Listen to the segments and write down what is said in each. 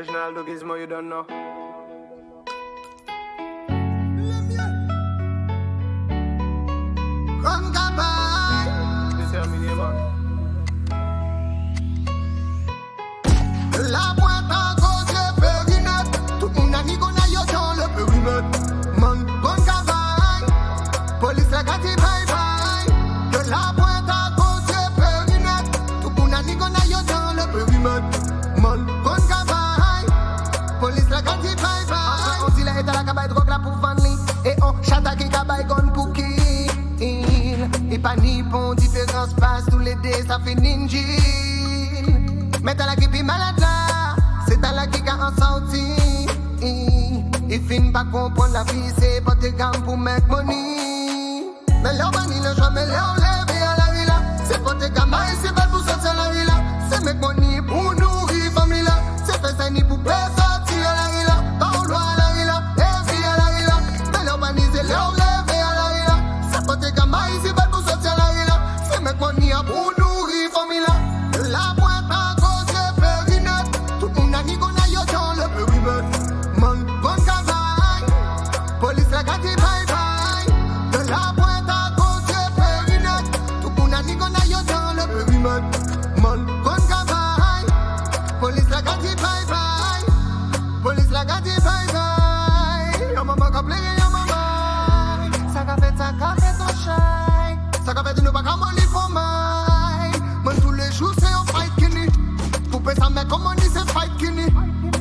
Original do Gizmo, you don't know. La pointe à gauche est périmètre. Tout le monde a dit qu'on a eu dans le périmètre. Man, bonne cavaille. Police la gâte bye bye. De la pointe à gauche est périmètre. Tout le monde a dit qu'on a eu dans le périmètre. Man, bonne cavaille. Police la gâte bye bye. On dit la est à la cabaye drogue là pour vendre. Et on chata qui cabaye gon pour kill. Et pas ni bon différence passe tous les dés ça fait ninja. Mais t'as la qui est malade là, c'est t'as la qui a en sorti. Il finit pas comprendre la vie, c'est pas tes gammes pour make money. Mais l'homme a ni le choix, mais l'homme lève à la villa. C'est pas tes gammes, c'est pas pour sortir la villa. C'est make money pour nourrir famille là. C'est fait ça ni pour faire sortir à la villa. Pas au loin à la villa, lève à la villa. Mais l'homme a ni c'est l'homme lève à la villa. C'est pas tes gammes, c'est pas pour sortir la villa. C'est make money pour nourrir famille là. La pointe à gauche est périmètre. Tout le monde a dit qu'on a eu dans le périmètre. Man, bonne cavaille. Police la gâte bye bye. De la pointe à gauche est périmètre. Tout le monde a dit qu'on a eu dans le périmètre. Man, bonne cavaille. Police la gâte bye bye. Police la gâte bye bye. Y'a maman qui plaît, y'a maman. Ça qu'a fait ton chai. Ça qu'a fait de nous pas comme on lit pour moi. Man, tous les jours c'est un fight kini. Pour payer sa mère comme on dit c'est fight kini.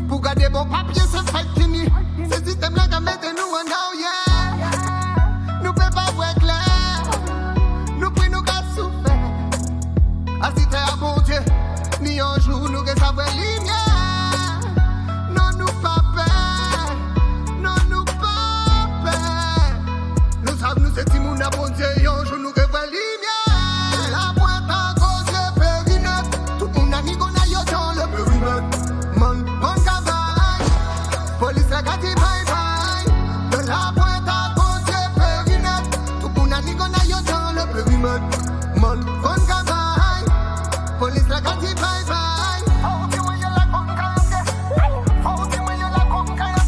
Pour garder bon papier c'est fight kini. C'est système là qui mette nous en now yeah. Nous peut pas voir clair. Nous pris nous qu'à souffrir. Assiter à bon Dieu. Ni un jour nous que ça va lumière. Non nous pas peur. Non nous pas peur. Nous savons nous c'est Timoun à bon Dieu. Un jour nous que va lumière. La pointe à gauche est périmètre. Tout le monde a dit qu'on a eu dans le périmètre. Man, bonne cavaille. Police la gâte bye bye. De la pointe à gauche est périmètre. Tout le monde a dit qu'on a eu dans le périmètre. Man, bonne cavaille. Police la gâte bye bye. Oh, tu vois, y'a la bonne cavaille. Oh, tu vois, y'a la bonne cavaille.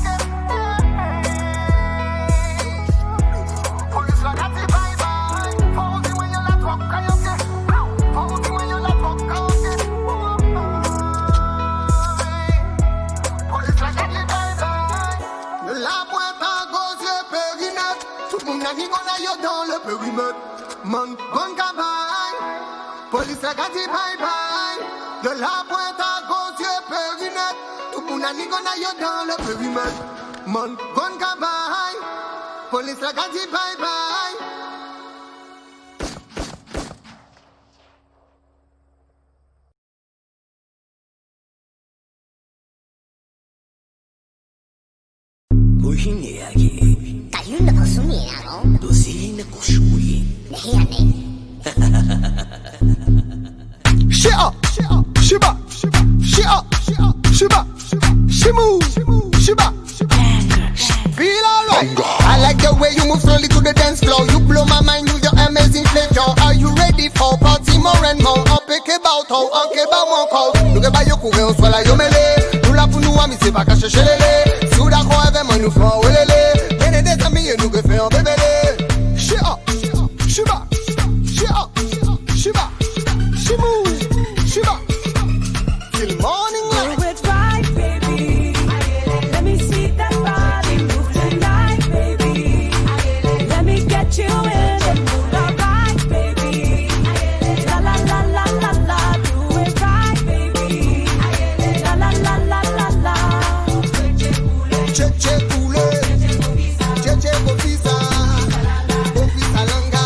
Police la gâte bye bye. Oh, tu vois, y'a la bonne cavaille. Oh, tu vois, y'a la bonne cavaille. Police la gâte bye bye. De la pointe à gauche est périmètre. Tout le monde a dit qu'on a eu dans le périmètre. Man, bonne cavaille. Police la gâte bye bye. De la pointe à gauche est périmètre. Tout le monde a dit qu'on a eu dans le périmètre. Man, bonne cavaille. Police la gâte bye bye. 고hin이야기 가윤도 무슨이야고 도시는 고슈이 내야네 Shit up, shiba, shit up, shiba, shimu, shiba. Feel alright. I like the way you move slowly to the dance floor. You blow my mind with your amazing flavor. Are you ready for party more and more? Up about how, about mon corps. Look at you courir, on soit là, yo mêlé. Nous là pour nous, amis, c'est pas qu'à chercher les. Si vous d'accord avec moi, nous faisons welele. Venez des amis et nous que fait un bébé. Shit up, shiba, shit up, shiba, shimu, shiba. Till morning light. Do it right, baby. Let me see that body move tonight, baby. Let me get you in the mood, alright, baby. La la la la la la, do it right, baby. La la la la la la. Cheche koule, cheche kofisa, kofisa langa.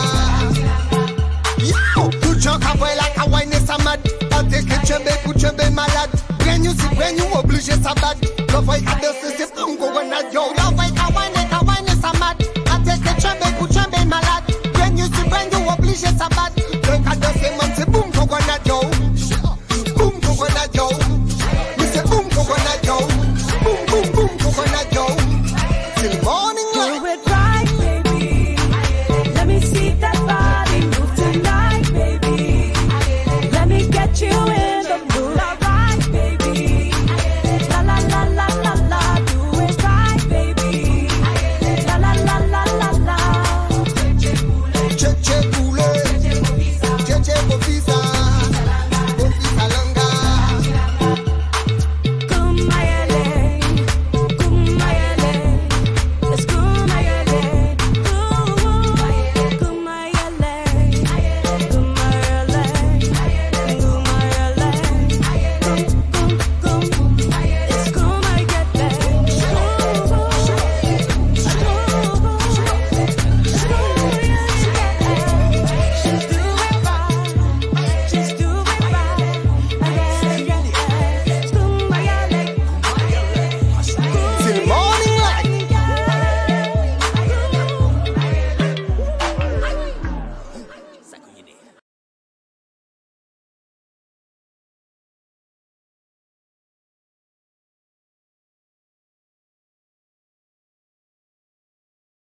Yo, tout gens qui voient la kawaii ne samad. Ate que chembe malade. Brand new obligé sa bad. Le voy à danser c'est pour qu'on gonna yo. Le voy kawaii ne samad. Ate que chembe malade. Brand new obligé sa bad. Le cas danser man c'est boum qu'on gonna yo. Boum qu'on gonna yo. Mais c'est boum qu'on gonna yo. Boom qu'on gonna yo. Till morning light. Do it right, baby. Let me see that body move tonight, baby. Let me get you in the mood, alright, baby. La la la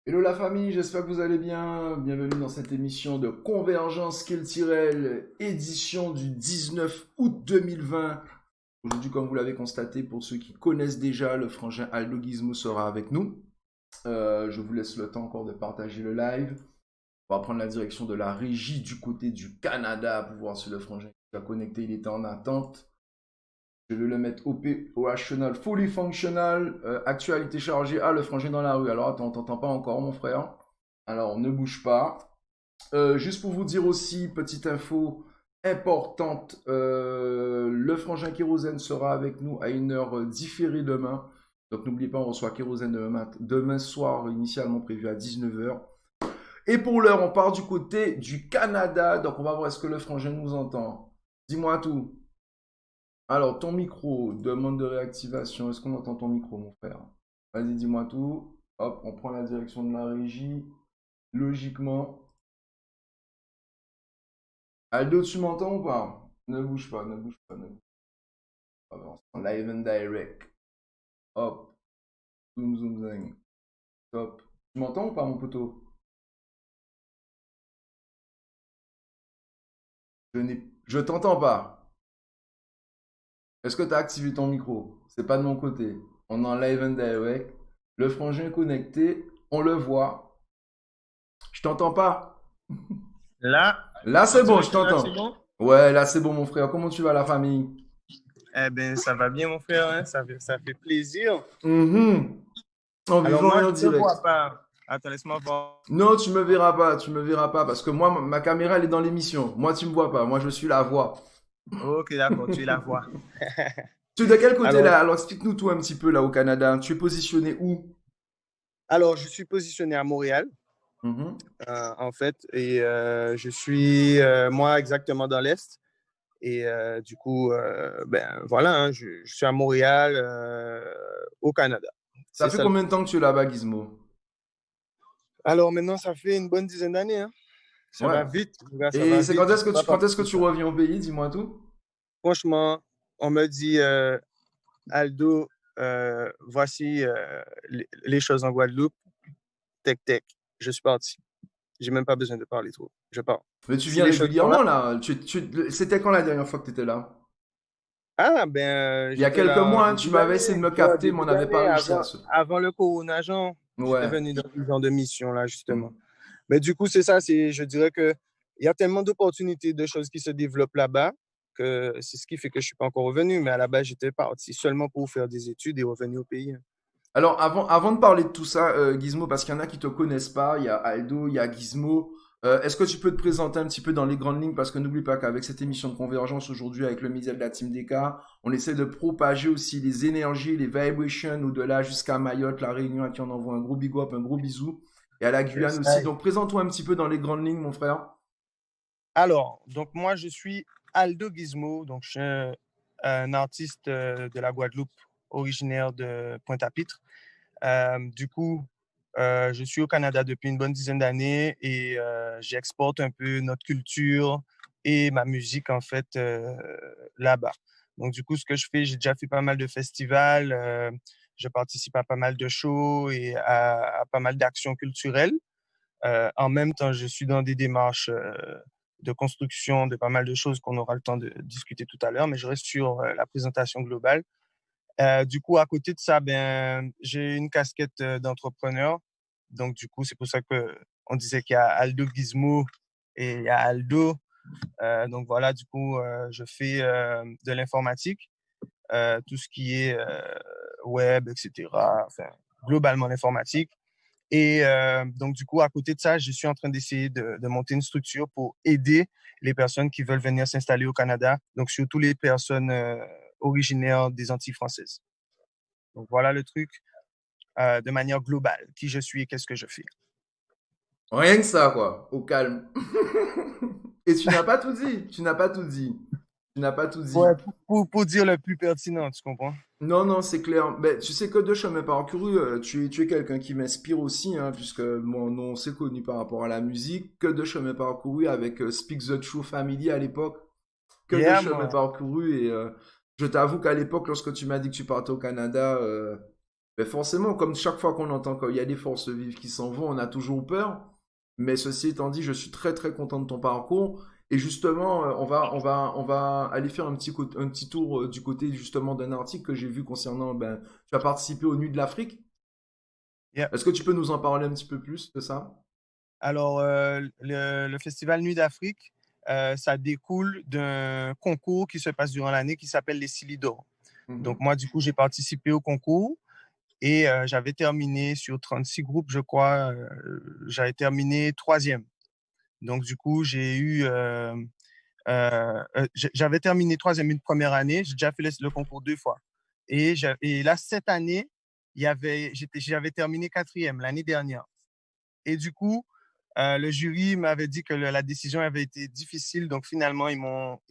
Hello la famille, j'espère que vous allez bien. Bienvenue dans cette émission de Convergence Culturelle, édition du 19 août 2020. Aujourd'hui, comme vous l'avez constaté, pour ceux qui connaissent déjà, le frangin Aldo Gizmo sera avec nous. Je vous laisse le temps encore de partager le live. On va prendre la direction de la régie du côté du Canada pour voir si le frangin est connecté. Il était en attente. Je vais le mettre operational, fully functional, actualité chargée. Ah, le frangin dans la rue. Alors, attends, on t'entend pas encore, mon frère. Alors, ne bouge pas. Juste pour vous dire aussi, petite info importante, le frangin Kérosène sera avec nous à une heure différée demain. Donc, n'oubliez pas, on reçoit Kérosène demain soir, initialement prévu à 19h. Et pour l'heure, on part du côté du Canada. Donc, on va voir est-ce que le frangin nous entend. Dis-moi tout. Alors, ton micro, demande de réactivation. Est-ce qu'on entend ton micro, mon frère? Vas-y, dis-moi tout. Hop, on prend la direction de la régie. Logiquement. Aldo, tu m'entends ou pas? Ne bouge pas, ne bouge pas, ne bouge pas. En live and direct. Hop. Zoom, zoom, zing. Top. Tu m'entends ou pas, mon poteau? Je t'entends pas. Est-ce que tu as activé ton micro? C'est pas de mon côté. On est en live and direct. Le frangin est connecté. On le voit. Je t'entends pas. Là, c'est bon, je t'entends. Bon? Ouais, là, c'est bon, mon frère. Comment tu vas, la famille? Eh bien, ça va bien, mon frère. Hein? Ça fait plaisir. Alors, moi, je ne vois pas. Attends, laisse-moi voir. Non, tu me verras pas. Tu me verras pas parce que moi, ma caméra, elle est dans l'émission. Moi, tu me vois pas. Moi, je suis la voix. Ok, d'accord, tu es la voix. Tu es de quel côté là? Alors, explique-nous tout un petit peu là au Canada. Tu es positionné où? Alors, je suis positionné à Montréal, en fait, et je suis, moi, exactement dans l'Est. Et du coup, ben voilà, hein, je suis à Montréal, au Canada. Ça fait combien de temps que tu es là-bas, Gizmo? Alors, maintenant, ça fait une bonne dizaine d'années, hein. Ça va vite. Et c'est quand est-ce que tu reviens au pays? Dis-moi tout. Franchement, on me dit, Aldo, voici les choses en Guadeloupe. Tech, tech. Je suis parti. J'ai même pas besoin de parler trop. Je pars. Mais tu viens régulièrement là. C'était quand la dernière fois que tu étais là? Ah, ben. Il y a quelques mois, hein, tu m'avais essayé de me capter, mais on n'avait pas réussi à se. Avant le Corona, Jean, j'étais venu dans ce genre de mission là, justement. Mais du coup, c'est ça, je dirais qu'il y a tellement d'opportunités, de choses qui se développent là-bas, que c'est ce qui fait que je ne suis pas encore revenu. Mais à la base, j'étais parti seulement pour faire des études et revenir au pays. Alors, avant de parler de tout ça, Gizmo, parce qu'il y en a qui ne te connaissent pas, il y a Aldo, il y a Gizmo. Est-ce que tu peux te présenter un petit peu dans les grandes lignes? Parce que n'oublie pas qu'avec cette émission de Convergence aujourd'hui, avec le média de la Team DK, on essaie de propager aussi les énergies, les vibrations, au-delà jusqu'à Mayotte, la Réunion, à qui on envoie un gros big up, un gros bisou. Et à la Guyane aussi. Donc, présente-toi un petit peu dans les grandes lignes, mon frère. Alors, donc moi, je suis Aldo Gizmo. Donc, je suis un artiste de la Guadeloupe, originaire de Pointe-à-Pitre. Du coup, je suis au Canada depuis une bonne dizaine d'années et j'exporte un peu notre culture et ma musique, en fait, là-bas. Donc, du coup, ce que je fais, j'ai déjà fait pas mal de festivals. Je participe à pas mal de shows et à pas mal d'actions culturelles. En même temps, je suis dans des démarches de construction de pas mal de choses qu'on aura le temps de discuter tout à l'heure, mais je reste sur la présentation globale. Du coup, à côté de ça, j'ai une casquette d'entrepreneur. Donc, du coup, c'est pour ça qu'on disait qu'il y a Aldo Gizmo et il y a Aldo. Donc, voilà, du coup, je fais de l'informatique, tout ce qui est web, etc. Enfin, globalement, l'informatique. Et donc, du coup, à côté de ça, je suis en train d'essayer de monter une structure pour aider les personnes qui veulent venir s'installer au Canada. Donc, surtout les personnes originaires des Antilles françaises. Donc, voilà le truc de manière globale. Qui je suis et qu'est-ce que je fais. Rien que ça, quoi. Au calme. Et tu n'as pas tout dit. Tu n'as pas tout dit. Ouais, pour dire le plus pertinent, tu comprends? Non, c'est clair. Mais tu sais que de chemin parcouru, tu es quelqu'un qui m'inspire aussi, hein, puisque mon nom s'est connu par rapport à la musique. Que de chemin parcouru avec Speak the True Family à l'époque. Que de chemin parcouru. Et je t'avoue qu'à l'époque, lorsque tu m'as dit que tu partais au Canada, Mais forcément, comme chaque fois qu'on entend qu'il y a des forces vives qui s'en vont, on a toujours peur. Mais ceci étant dit, je suis très très content de ton parcours. Et justement, on va aller faire un petit tour du côté justement d'un article que j'ai vu concernant, ben, tu as participé aux Nuits de l'Afrique. Yeah. Est-ce que tu peux nous en parler un petit peu plus de ça? Alors, le Festival Nuit d'Afrique, ça découle d'un concours qui se passe durant l'année qui s'appelle les Silidor. Donc, moi, du coup, j'ai participé au concours et j'avais terminé sur 36 groupes, je crois. J'avais terminé 3e. Donc, du coup, j'avais terminé 3e une première année. J'ai déjà fait le concours 2 fois. Et là, cette année, j'avais terminé 4e l'année dernière. Et du coup, le jury m'avait dit que la décision avait été difficile. Donc, finalement, ils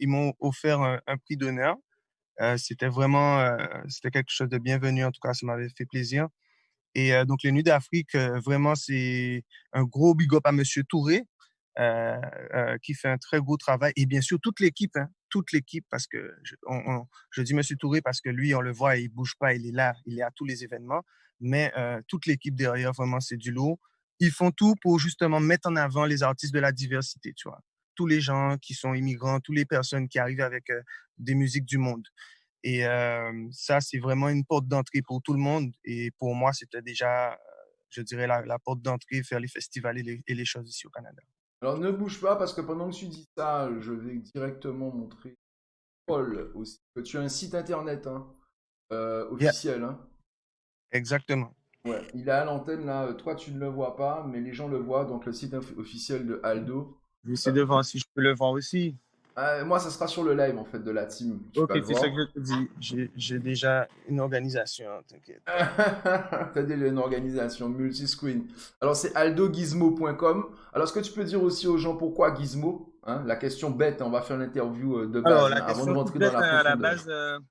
m'ont offert un prix d'honneur. C'était quelque chose de bienvenu. En tout cas, ça m'avait fait plaisir. Et donc, les Nuits d'Afrique, vraiment, c'est un gros big up à M. Touré, qui fait un très gros travail. Et bien sûr, toute l'équipe, parce que je dis M. Touré parce que lui, on le voit, il ne bouge pas, il est là, il est à tous les événements. Mais toute l'équipe derrière, vraiment, c'est du lourd. Ils font tout pour justement mettre en avant les artistes de la diversité, tu vois. Tous les gens qui sont immigrants, toutes les personnes qui arrivent avec des musiques du monde. Et ça, c'est vraiment une porte d'entrée pour tout le monde. Et pour moi, c'était déjà, je dirais, la porte d'entrée, faire les festivals et les choses ici au Canada. Alors ne bouge pas parce que pendant que tu dis ça, je vais directement montrer Paul aussi que tu as un site internet officiel. Yeah. Hein. Exactement. Ouais, il est à l'antenne là. Toi, tu ne le vois pas, mais les gens le voient. Donc le site officiel de Aldo. Je vais essayer de voir si je peux le voir aussi. Moi, ça sera sur le live en fait de la team. Tu Ok, vas le c'est ça voir. que je te dis. J'ai déjà une organisation, t'inquiète. T'as déjà une organisation multi-screen. Alors c'est aldogizmo.com. Alors est-ce que tu peux dire aussi aux gens pourquoi Gizmo, hein? La question bête, on va faire l'interview de base Alors, hein, la avant de question rentrer toute dans bête, la à la profondeur.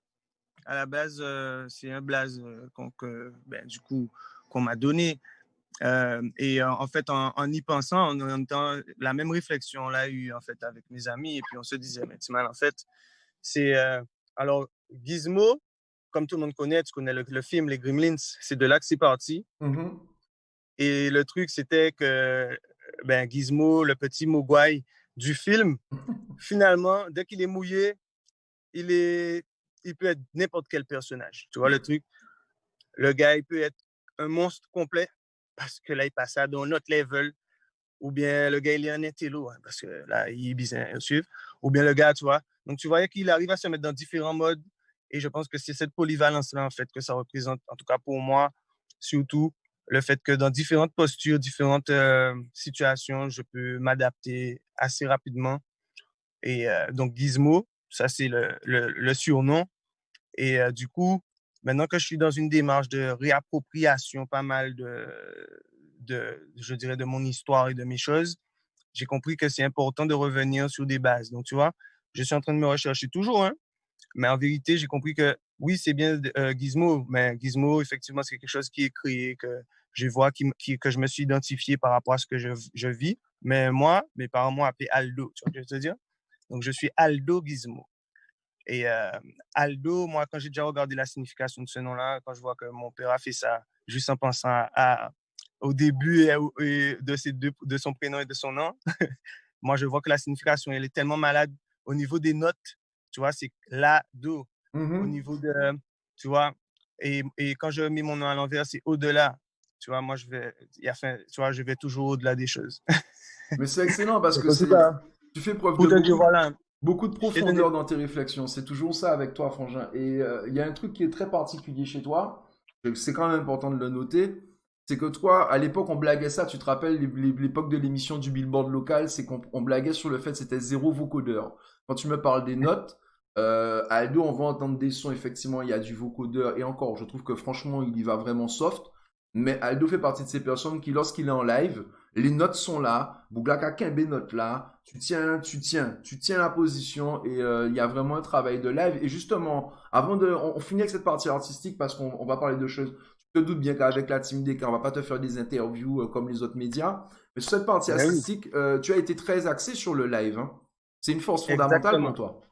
base, c'est un blaze du coup, qu'on m'a donné. Et en fait, en y pensant, en même temps, la même réflexion, on l'a eu en fait avec mes amis. Et puis on se disait, mais Timan, en fait, c'est. Alors, Gizmo, comme tout le monde connaît, tu connais le film Les Gremlins, c'est de là que c'est parti. Mhm. Et le truc, c'était que Gizmo, le petit Mogwai du film, finalement, dès qu'il est mouillé, il peut être n'importe quel personnage. Tu vois le truc? Le gars, il peut être un monstre complet parce que là, il passe à un autre level. Ou bien le gars, il est un intello hein, parce que là, il est bizarre à suivre. Ou bien le gars, tu vois. Donc, tu voyais qu'il arrive à se mettre dans différents modes. Et je pense que c'est cette polyvalence-là, en fait, que ça représente, en tout cas pour moi, surtout le fait que dans différentes postures, différentes situations, je peux m'adapter assez rapidement. Et donc, Gizmo, ça, c'est le surnom. Et du coup, maintenant que je suis dans une démarche de réappropriation pas mal je dirais, de mon histoire et de mes choses, j'ai compris que c'est important de revenir sur des bases. Donc, tu vois, je suis en train de me rechercher toujours, hein, mais en vérité, j'ai compris que oui, c'est bien Gizmo, mais Gizmo, effectivement, c'est quelque chose qui est créé, que je vois, que je me suis identifié par rapport à ce que je vis. Mais moi, mes parents m'ont appelé Aldo, tu vois ce que je veux te dire? Donc, je suis Aldo Gizmo. Et Aldo, moi, quand j'ai déjà regardé la signification de ce nom-là, quand je vois que mon père a fait ça, juste en pensant au début de son prénom et de son nom, moi, je vois que la signification, elle est tellement malade au niveau des notes. Tu vois, c'est la, do. Au Mhm. niveau de, tu vois, et quand je mets mon nom à l'envers, c'est au-delà. Tu vois, moi, tu vois, je vais toujours au-delà des choses. Mais c'est excellent parce que En tout cas, tu fais preuve pour de te dire, voilà, beaucoup de je t'ai donné. profondeur dans tes réflexions. C'est toujours ça avec toi, Frangin. Et il y a un truc qui est très particulier chez toi. C'est quand même important de le noter. C'est que toi, à l'époque, on blaguait ça. Tu te rappelles l'époque de l'émission du Billboard local, c'est qu'on blaguait sur le fait que c'était zéro vocodeur. Quand tu me parles des notes, à Aldo, on va entendre des sons. Effectivement, il y a du vocodeur. Et encore, je trouve que franchement, il y va vraiment soft. Mais Aldo fait partie de ces personnes qui, lorsqu'il est en live, les notes sont là. Bouglaka Kembe note là. Tu tiens la position et il y a vraiment un travail de live. Et justement, on finit avec cette partie artistique parce qu'on va parler de choses. Tu te doutes bien qu'avec la team DK, on va pas te faire des interviews comme les autres médias. Mais sur cette partie Ben oui, artistique, tu as été très axé sur le live. Hein. C'est une force fondamentale pour exactement. toi.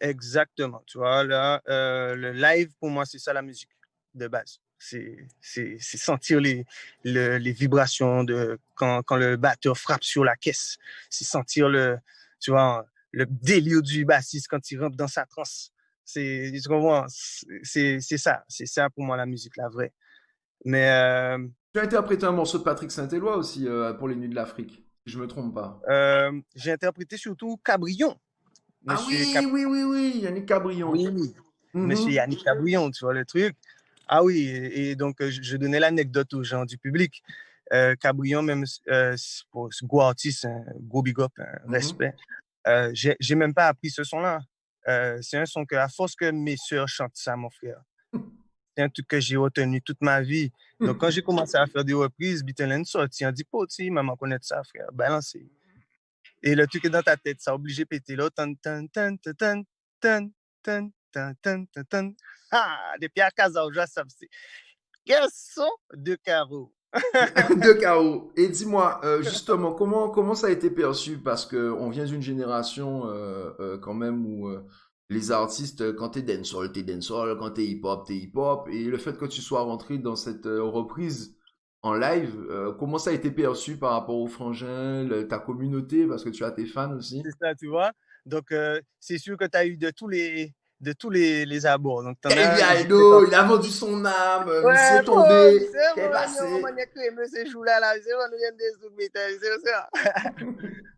Exactement. Tu vois, là, le live, pour moi, c'est ça la musique de base. C'est sentir les vibrations quand le batteur frappe sur la caisse. C'est sentir tu vois, le délire du bassiste quand il rentre dans sa transe. Tu comprends? C'est ça. C'est ça pour moi la musique, la vraie. Mais Tu as interprété un morceau de Patrick Saint-Éloi aussi pour les Nuits de l'Afrique, si je me trompe pas. j'ai interprété surtout Cabrion. Ah Monsieur oui, Yannick Cabrion. Oui. Mhm. Monsieur Yannick Cabrion, tu vois le truc. Ah oui, et donc je donnais l'anecdote aux gens du public. Cabrion, même pour ce gros artiste, un gros big up, un respect. J'ai même pas appris ce son-là. C'est un son que, à force que mes sœurs chantent ça, mon frère, c'est un truc que j'ai retenu toute ma vie. Donc, quand j'ai commencé à faire des reprises, Bittelen sorti, on dit, si, maman connaît ça, frère, balancez. Et le truc est dans ta tête, ça a obligé de péter là. Tan, tan, tan, tan, tan, tan, tan, tan, tan, tan, tan. Ah, depuis à casa, je sais c'est. Quel son de carreau. De chaos. Et dis-moi, justement, comment ça a été perçu? Parce qu'on vient d'une génération quand même où les artistes, quand t'es dancehall, quand t'es hip-hop. Et le fait que tu sois rentré dans cette reprise en live, comment ça a été perçu par rapport aux frangins, ta communauté, parce que tu as tes fans aussi? C'est ça, tu vois. Donc, c'est sûr que tu as eu de tous les abords. Donc, t'en Eh as. bien, Edo, il a vendu son âme, il s'est tombé, qu'est passé?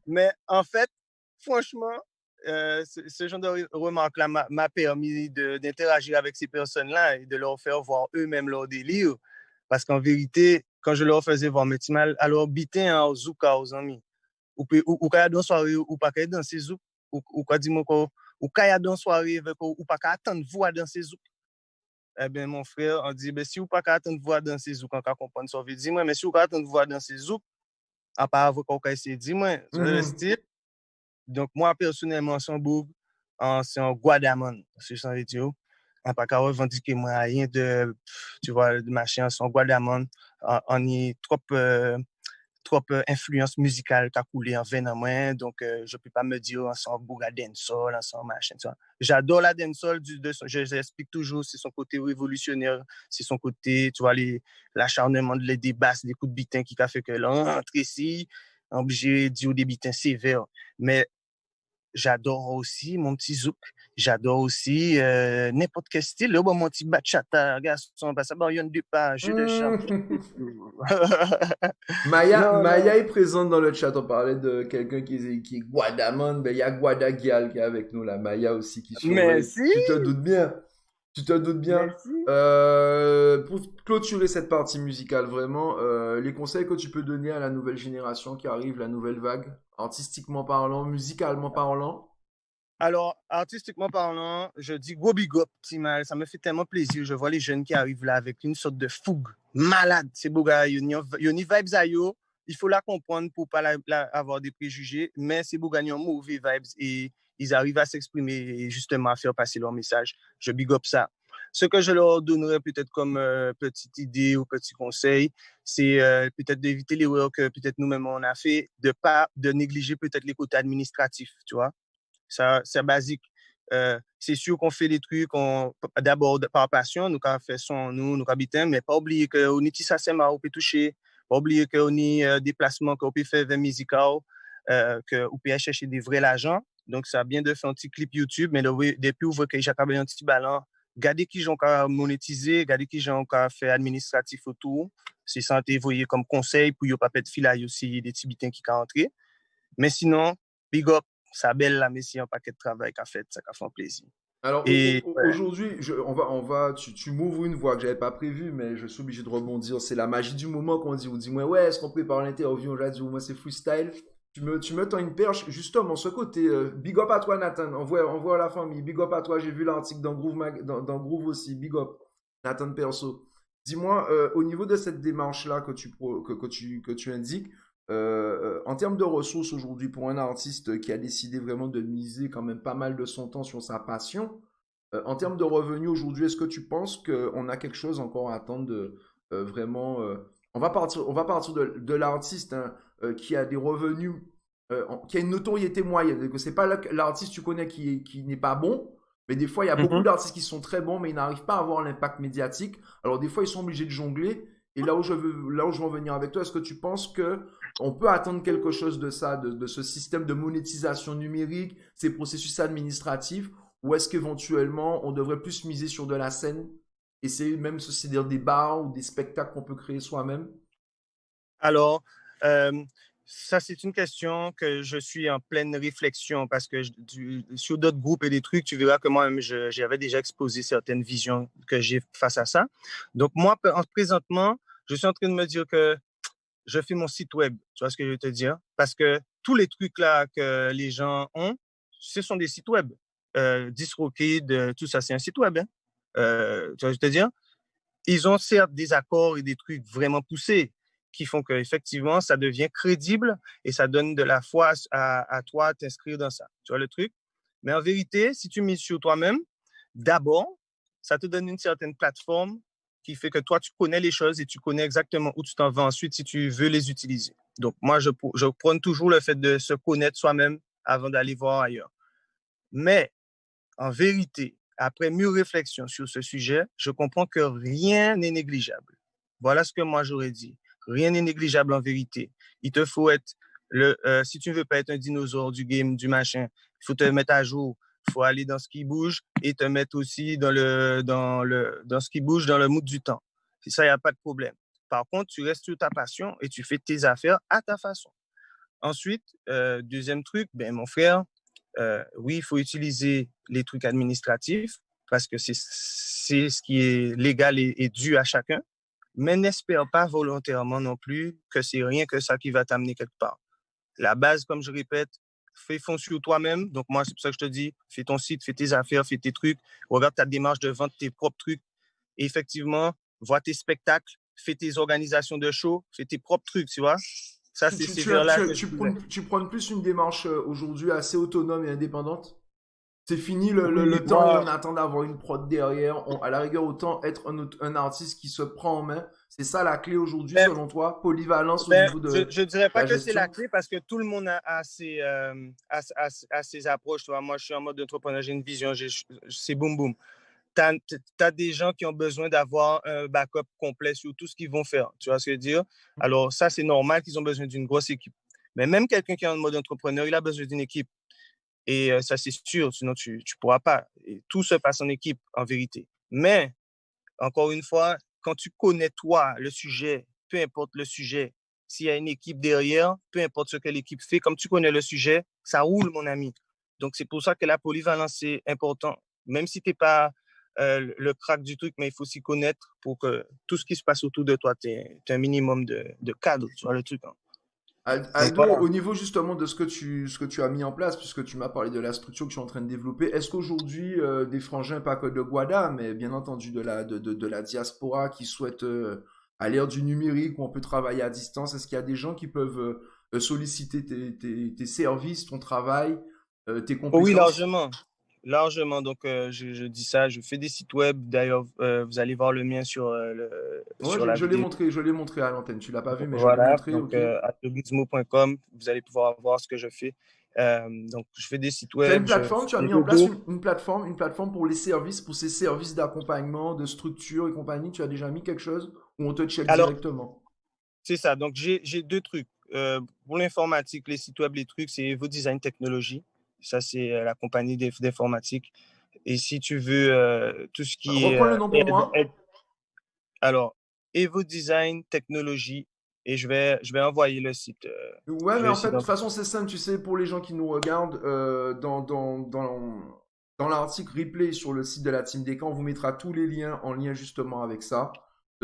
Mais en fait, franchement, ce genre de remarque-là m'a permis d'interagir avec ces personnes-là et de leur faire voir eux-mêmes leur délire. Parce qu'en vérité, quand je leur faisais voir mes petits mal, alors bitin en zouka aux amis. Ou kaya dans soirée ou pas kaya danser zouk ou quoi dis-moi quoi ou kaya dans soirée avec ou pas kaya attendre voir danser zouk. Eh bien mon frère on dit ben si ou pas kaya attendre voir danser zouk on ka comprendre ça veut dire moi mais si ou kaya attendre voir danser zouk à part avec quoi essayer dire moi le style. Donc moi personnellement c'est en Guadamon sur son vidéo on pas qu'à revendiquer moi rien de tu vois de machin son Guadamon on y trop influence musicale qui a coulé en veine en moi, donc je peux pas me dire ensemble bouga dancehall, ensemble machin, tu vois. J'adore la dancehall, j'explique toujours, c'est son côté révolutionnaire, c'est son côté, tu vois, l'acharnement des basses, des coups de bitin qui a fait que l'entre ici, obligé de dire des bitins sévères, mais j'adore aussi mon petit zouk, j'adore aussi n'importe quel style, bon, mon petit bachata, garçon, parce que bon, il y a deux pages de chante. Maya est présente dans le chat. On parlait de quelqu'un qui est Guadamon. Ben, il y a Guadagial qui est avec nous là. Maya aussi qui surveille. Merci. Tu te doutes bien. Merci. Pour clôturer cette partie musicale, vraiment, les conseils que tu peux donner à la nouvelle génération qui arrive, la nouvelle vague, artistiquement parlant, musicalement parlant. Alors, artistiquement parlant, je dis gros big up, Timal. Ça me fait tellement plaisir. Je vois les jeunes qui arrivent là avec une sorte de fougue malade. C'est beau gars. Il y a une vibes à yo. Il faut la comprendre pour pas avoir des préjugés. Mais c'est beau gars, ils ont mauvais vibes et ils arrivent à s'exprimer et justement à faire passer leur message. Je big up ça. Ce que je leur donnerais peut-être comme petite idée ou petit conseil, c'est peut-être d'éviter l'erreur que peut-être nous-mêmes on a fait, de négliger peut-être les côtés administratifs, tu vois. Ça, c'est basique. C'est sûr qu'on fait des trucs d'abord par passion, nous avons fait son, nous habitons, mais pas oublier qu'on est ça, c'est marrant, on peut toucher, pas oublier qu'on a des placements qu'on peut faire vers musical, qu'on peut chercher des vrais l'argent. Donc, ça a bien de faire un petit clip YouTube, mais depuis vous voyez que j'ai un petit ballon, regardez qui j'en a monétisé, regardez qui j'en a fait administratif autour. C'est ça, vous voyez comme conseil pour ne pas perdre fil aussi des petits bitins qui sont entrés. Mais sinon, big up. Ça belle la messie un paquet de travail qu'a fait, ça qu'a fait un plaisir. Alors aujourd'hui, tu m'ouvres une voie que j'avais pas prévue, mais je suis obligé de rebondir. C'est la magie du moment qu'on dit. On dit moi ouais, est-ce qu'on prépare l'interview? On l'a dit moi c'est freestyle. Tu me tends une perche justement ce côté. Big up à toi Nathan. Envoie à la famille. Big up à toi. J'ai vu l'article dans Groove dans Groove aussi. Big up Nathan Perso. Dis-moi au niveau de cette démarche là que tu indiques. En termes de ressources aujourd'hui pour un artiste qui a décidé vraiment de miser quand même pas mal de son temps sur sa passion, en termes de revenus aujourd'hui, est-ce que tu penses qu'on a quelque chose encore à attendre de vraiment on va partir de l'artiste hein, qui a des revenus, qui a une notoriété moyenne, que c'est pas l'artiste tu connais qui n'est pas bon, Mais des fois, il y a beaucoup d'artistes qui sont très bons, mais ils n'arrivent pas à avoir l'impact médiatique. Alors des fois, ils sont obligés de jongler. Et là où je veux en venir avec toi, est-ce que tu penses que on peut attendre quelque chose de ça, de ce système de monétisation numérique, ces processus administratifs, ou est-ce qu'éventuellement, on devrait plus miser sur de la scène, essayer même, c'est-à-dire des bars ou des spectacles qu'on peut créer soi-même? Alors, ça, c'est une question que je suis en pleine réflexion parce que sur d'autres groupes et des trucs, tu verras que moi-même, j'avais déjà exposé certaines visions que j'ai face à ça. Donc, moi, présentement, je suis en train de me dire que je fais mon site web, tu vois ce que je veux te dire? Parce que tous les trucs là que les gens ont, ce sont des sites web. DistroKid, tout ça, c'est un site web. Hein? Tu vois ce que je veux te dire? Ils ont certes des accords et des trucs vraiment poussés qui font qu'effectivement, ça devient crédible et ça donne de la foi à toi t'inscrire dans ça. Tu vois le truc? Mais en vérité, si tu mises sur toi-même, d'abord, ça te donne une certaine plateforme qui fait que toi, tu connais les choses et tu connais exactement où tu t'en vas ensuite si tu veux les utiliser. Donc, moi, je prône toujours le fait de se connaître soi-même avant d'aller voir ailleurs. Mais, en vérité, après mûre réflexion sur ce sujet, je comprends que rien n'est négligeable. Voilà ce que moi, j'aurais dit. Rien n'est négligeable en vérité. Il te faut être, si tu ne veux pas être un dinosaure du game, du machin, il faut te mettre à jour. Il faut aller dans ce qui bouge et te mettre aussi dans ce qui bouge dans le mood du temps. C'est ça, il n'y a pas de problème. Par contre, tu restes sur ta passion et tu fais tes affaires à ta façon. Ensuite, deuxième truc, ben, mon frère, oui, il faut utiliser les trucs administratifs parce que c'est ce qui est légal et dû à chacun. Mais n'espère pas volontairement non plus que c'est rien que ça qui va t'amener quelque part. La base, comme je répète, fais fond sur toi-même. Donc, moi, c'est pour ça que je te dis, fais ton site, fais tes affaires, fais tes trucs, regarde ta démarche de vendre tes propres trucs. Et effectivement, vois tes spectacles, fais tes organisations de shows, fais tes propres trucs, tu vois. Ça, c'est ces vers-là que je voulais. Tu prends plus une démarche aujourd'hui assez autonome et indépendante? C'est fini le Oui, temps où moi, on attend d'avoir une prod derrière. À la rigueur, autant être un artiste qui se prend en main. C'est ça la clé aujourd'hui, ben, selon toi? Polyvalence au ben, niveau je ne dirais pas la que c'est la gestion? clé parce que tout le monde a ses approches. Tu vois. Moi, je suis en mode entrepreneur, j'ai une vision, c'est boum boum. Tu as des gens qui ont besoin d'avoir un backup complet sur tout ce qu'ils vont faire. Tu vois ce que je veux dire? Alors, ça, c'est normal qu'ils ont besoin d'une grosse équipe. Mais même quelqu'un qui est en mode entrepreneur, il a besoin d'une équipe. Et ça, c'est sûr, sinon tu ne pourras pas. Et tout se passe en équipe, en vérité. Mais, encore une fois, quand tu connais toi le sujet, peu importe le sujet, s'il y a une équipe derrière, peu importe ce que l'équipe fait, comme tu connais le sujet, ça roule, mon ami. Donc, c'est pour ça que la polyvalence, c'est important. Même si tu n'es pas le crack du truc, mais il faut s'y connaître pour que tout ce qui se passe autour de toi, tu aies un minimum de cadre, tu vois le truc. Hein. Donc, Aldo, voilà. au niveau justement de ce que tu as mis en place, puisque tu m'as parlé de la structure que tu es en train de développer, est-ce qu'aujourd'hui, des frangins, pas que de Guada, mais bien entendu de la diaspora qui souhaitent, à l'ère du numérique où on peut travailler à distance, est-ce qu'il y a des gens qui peuvent solliciter tes services, ton travail, tes Oh oui, compétences? largement. Largement. Donc, je dis ça. Je fais des sites web. D'ailleurs, vous allez voir le mien Ouais, sur la vidéo. je l'ai montré à l'antenne. Tu l'as pas vu, mais je l'ai Voilà. montré, Donc, ok. atogizmo.com, vous allez pouvoir voir ce que je fais. Donc, je fais des sites Tu as une web, je plateforme, fais tu as des mis en place logos. une plateforme pour les services, pour ces services d'accompagnement, de structure et compagnie. Tu as déjà mis quelque chose où on te check Alors, directement. c'est ça. Donc, j'ai deux trucs. Pour l'informatique, les sites web, les trucs, c'est Evo Design Technology. Ça, c'est la compagnie d'informatique. Et si tu veux tout ce qui est Reprends le nom pour moi. alors, Evo Design Technology, et je vais envoyer le site. Ouais, Je mais vais en fait, essayer de toute façon, c'est simple, tu sais, pour les gens qui nous regardent, dans l'article replay sur le site de la Team Descamps, on vous mettra tous les liens en lien justement avec ça,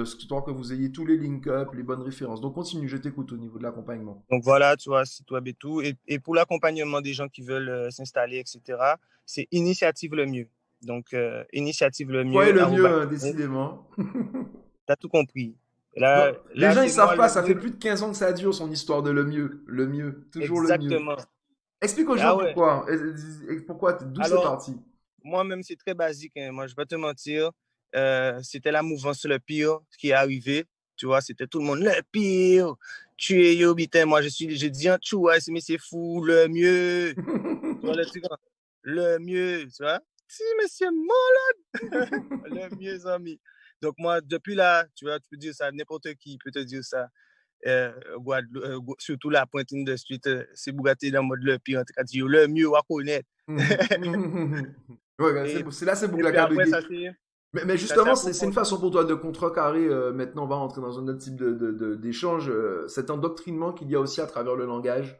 histoire que vous ayez tous les link-up, les bonnes références. Donc continue, je t'écoute au niveau de l'accompagnement. Donc voilà, tu vois, site web et tout. Et pour l'accompagnement des gens qui veulent s'installer, etc., c'est Initiative le mieux. Donc, Initiative le Toi est mieux, le mieux, arobase, hein, décidément. t'as tout compris. Non, les Là gens, ils c'est moi savent pas, le ça fait mieux. plus de 15 ans que ça dure, son histoire de le mieux, toujours le mieux. Exactement. Explique aux gens Ah ouais. pourquoi, pourquoi, d'où c'est Alors, parti. moi-même, c'est très basique. Hein. Moi, je vais pas te mentir. C'était la mouvance le pire qui est arrivé. Tu vois, c'était tout le monde le pire. Tu es yo, putain. Moi, j'ai dit, tu vois, mais c'est fou, le mieux. Tu vois, le truc, hein. Le mieux, tu vois. Si, monsieur Molon, le mieux ami. Donc, moi, depuis là, tu vois, tu peux dire ça, n'importe qui peut te dire ça. Surtout la pointine de suite, c'est Bugatti dans le mode le pire, en tout cas, dit, le mieux à connaître. Ouais, Et, c'est là, c'est et puis Boubacar de après, Gué. ça c'est Mais ça c'est justement, à c'est une propos. façon pour toi de contrecarrer. Maintenant, on va rentrer dans un autre type d'échange. Cet endoctrinement qu'il y a aussi à travers le langage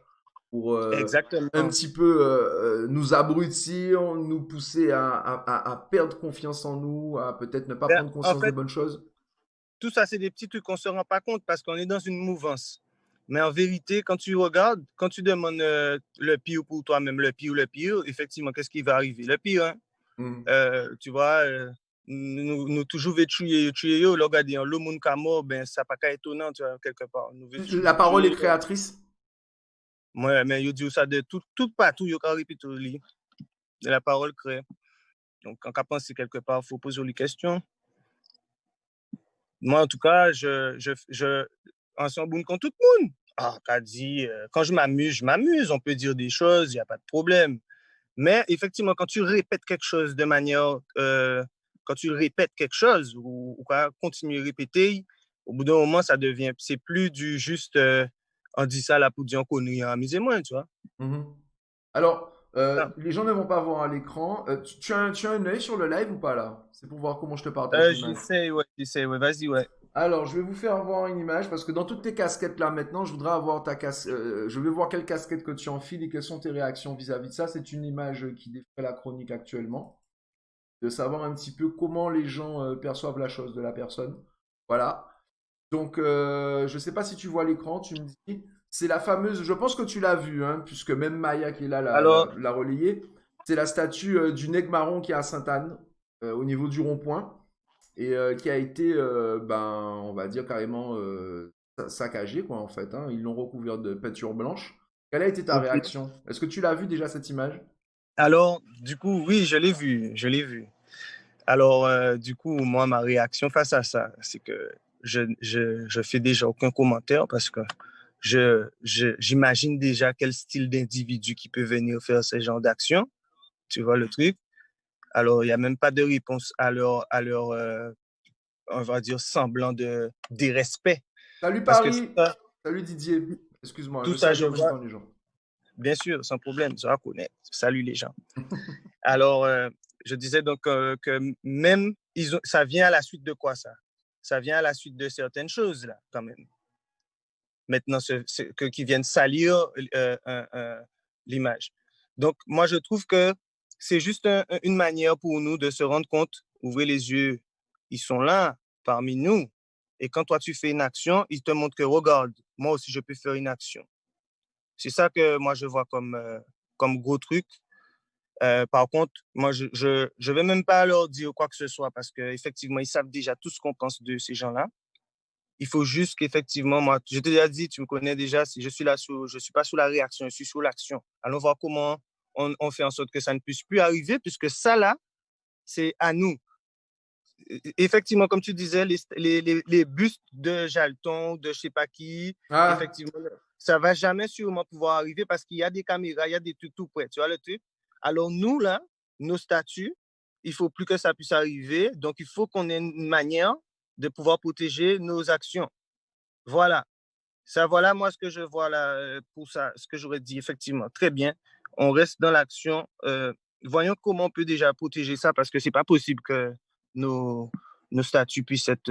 pour un Exactement. petit peu nous abrutir, nous pousser à perdre confiance en nous, à peut-être ne pas Ben, prendre en conscience des fait, bonnes choses. tout ça, c'est des petits trucs qu'on ne se rend pas compte parce qu'on est dans une mouvance. Mais en vérité, quand tu regardes, quand tu demandes le pire pour toi-même, le pire, effectivement, qu'est-ce qui va arriver? Le pire, hein? Mhm. Tu vois, nous toujours tuer, le regarder, le monde qui est mort, ben, ça pas qu'à étonnant, tu vois, quelque part. Nous veut La parole est tuer. créatrice. Moi, mais il dit ça de tout partout, il y a répété de la parole crée. Donc, quand on pense quelque part, il faut poser les questions. Moi, en tout cas, en son bon contre tout le monde. Ah, qu'a dit, quand je m'amuse, on peut dire des choses, il n'y a pas de problème. Mais effectivement, quand tu répètes quelque chose de manière, quand tu répètes quelque chose ou quoi, continuer à répéter, au bout d'un moment, ça devient, c'est plus du juste, on dit ça là pour dire qu'on est amusez-moi, tu vois. Mhm. Alors, Ça. les gens ne vont pas voir à l'écran. Tu as un œil sur le live ou pas là? C'est pour voir comment je te partage l'image. J'essaie, ouais, vas-y, ouais. Alors, je vais vous faire voir une image parce que dans toutes tes casquettes là maintenant, je voudrais avoir ta casquette. Je vais voir quelle casquette que tu enfiles et quelles sont tes réactions vis-à-vis de ça. C'est une image qui défrait la chronique actuellement. De savoir un petit peu comment les gens perçoivent la chose de la personne. Voilà. Donc, je ne sais pas si tu vois l'écran, tu me dis. C'est la fameuse, je pense que tu l'as vue, hein, puisque même Maya qui est là Alors, l'a relayée. C'est la statue du nègre marron qui est à Sainte-Anne, au niveau du rond-point, et qui a été, on va dire carrément saccagée, quoi, en fait. Hein. Ils l'ont recouverte de peinture blanche. Quelle a été ta ok. réaction? Est-ce que tu l'as vu déjà cette image? Alors, du coup, oui, je l'ai vu. Alors, du coup, moi, ma réaction face à ça, c'est que je fais déjà aucun commentaire parce que j'imagine déjà quel style d'individu qui peut venir faire ce genre d'action. Tu vois le truc? Alors, il n'y a même pas de réponse à leur on va dire, semblant de dérespect. Salut Parce que Paris! Salut Didier! Excuse-moi, tout je ça, salue je en même vois, temps les gens. bien sûr, sans problème, je reconnais. Salut les gens. Alors, je disais donc que même, ça vient à la suite de quoi ça? Ça vient à la suite de certaines choses, là, quand même. Maintenant, qui viennent salir l'image. Donc, moi, je trouve que c'est juste une manière pour nous de se rendre compte, ouvrir les yeux, ils sont là, parmi nous. Et quand toi, tu fais une action, ils te montrent que, regarde, moi aussi, je peux faire une action. C'est ça que moi, je vois comme gros truc. Par contre, moi, je vais même pas leur dire quoi que ce soit parce qu'effectivement, ils savent déjà tout ce qu'on pense de ces gens-là. Il faut juste qu'effectivement, moi, je t'ai déjà dit, tu me connais déjà, si je suis là, je suis pas sous la réaction, je suis sous l'action. Allons voir comment on fait en sorte que ça ne puisse plus arriver, puisque ça, là, c'est à nous. Effectivement, comme tu disais, les bustes de Jalton, de je sais pas qui, Ah, effectivement, ça va jamais sûrement pouvoir arriver parce qu'il y a des caméras, il y a des trucs tout près, tu vois le truc. Alors nous, là, nos statuts, il faut plus que ça puisse arriver, donc il faut qu'on ait une manière de pouvoir protéger nos actions. Voilà. Ça, voilà, moi, ce que je vois là, pour ça, ce que j'aurais dit, effectivement. Très bien. On reste dans l'action. Voyons comment on peut déjà protéger ça, parce que c'est pas possible que nos, nos statuts puissent être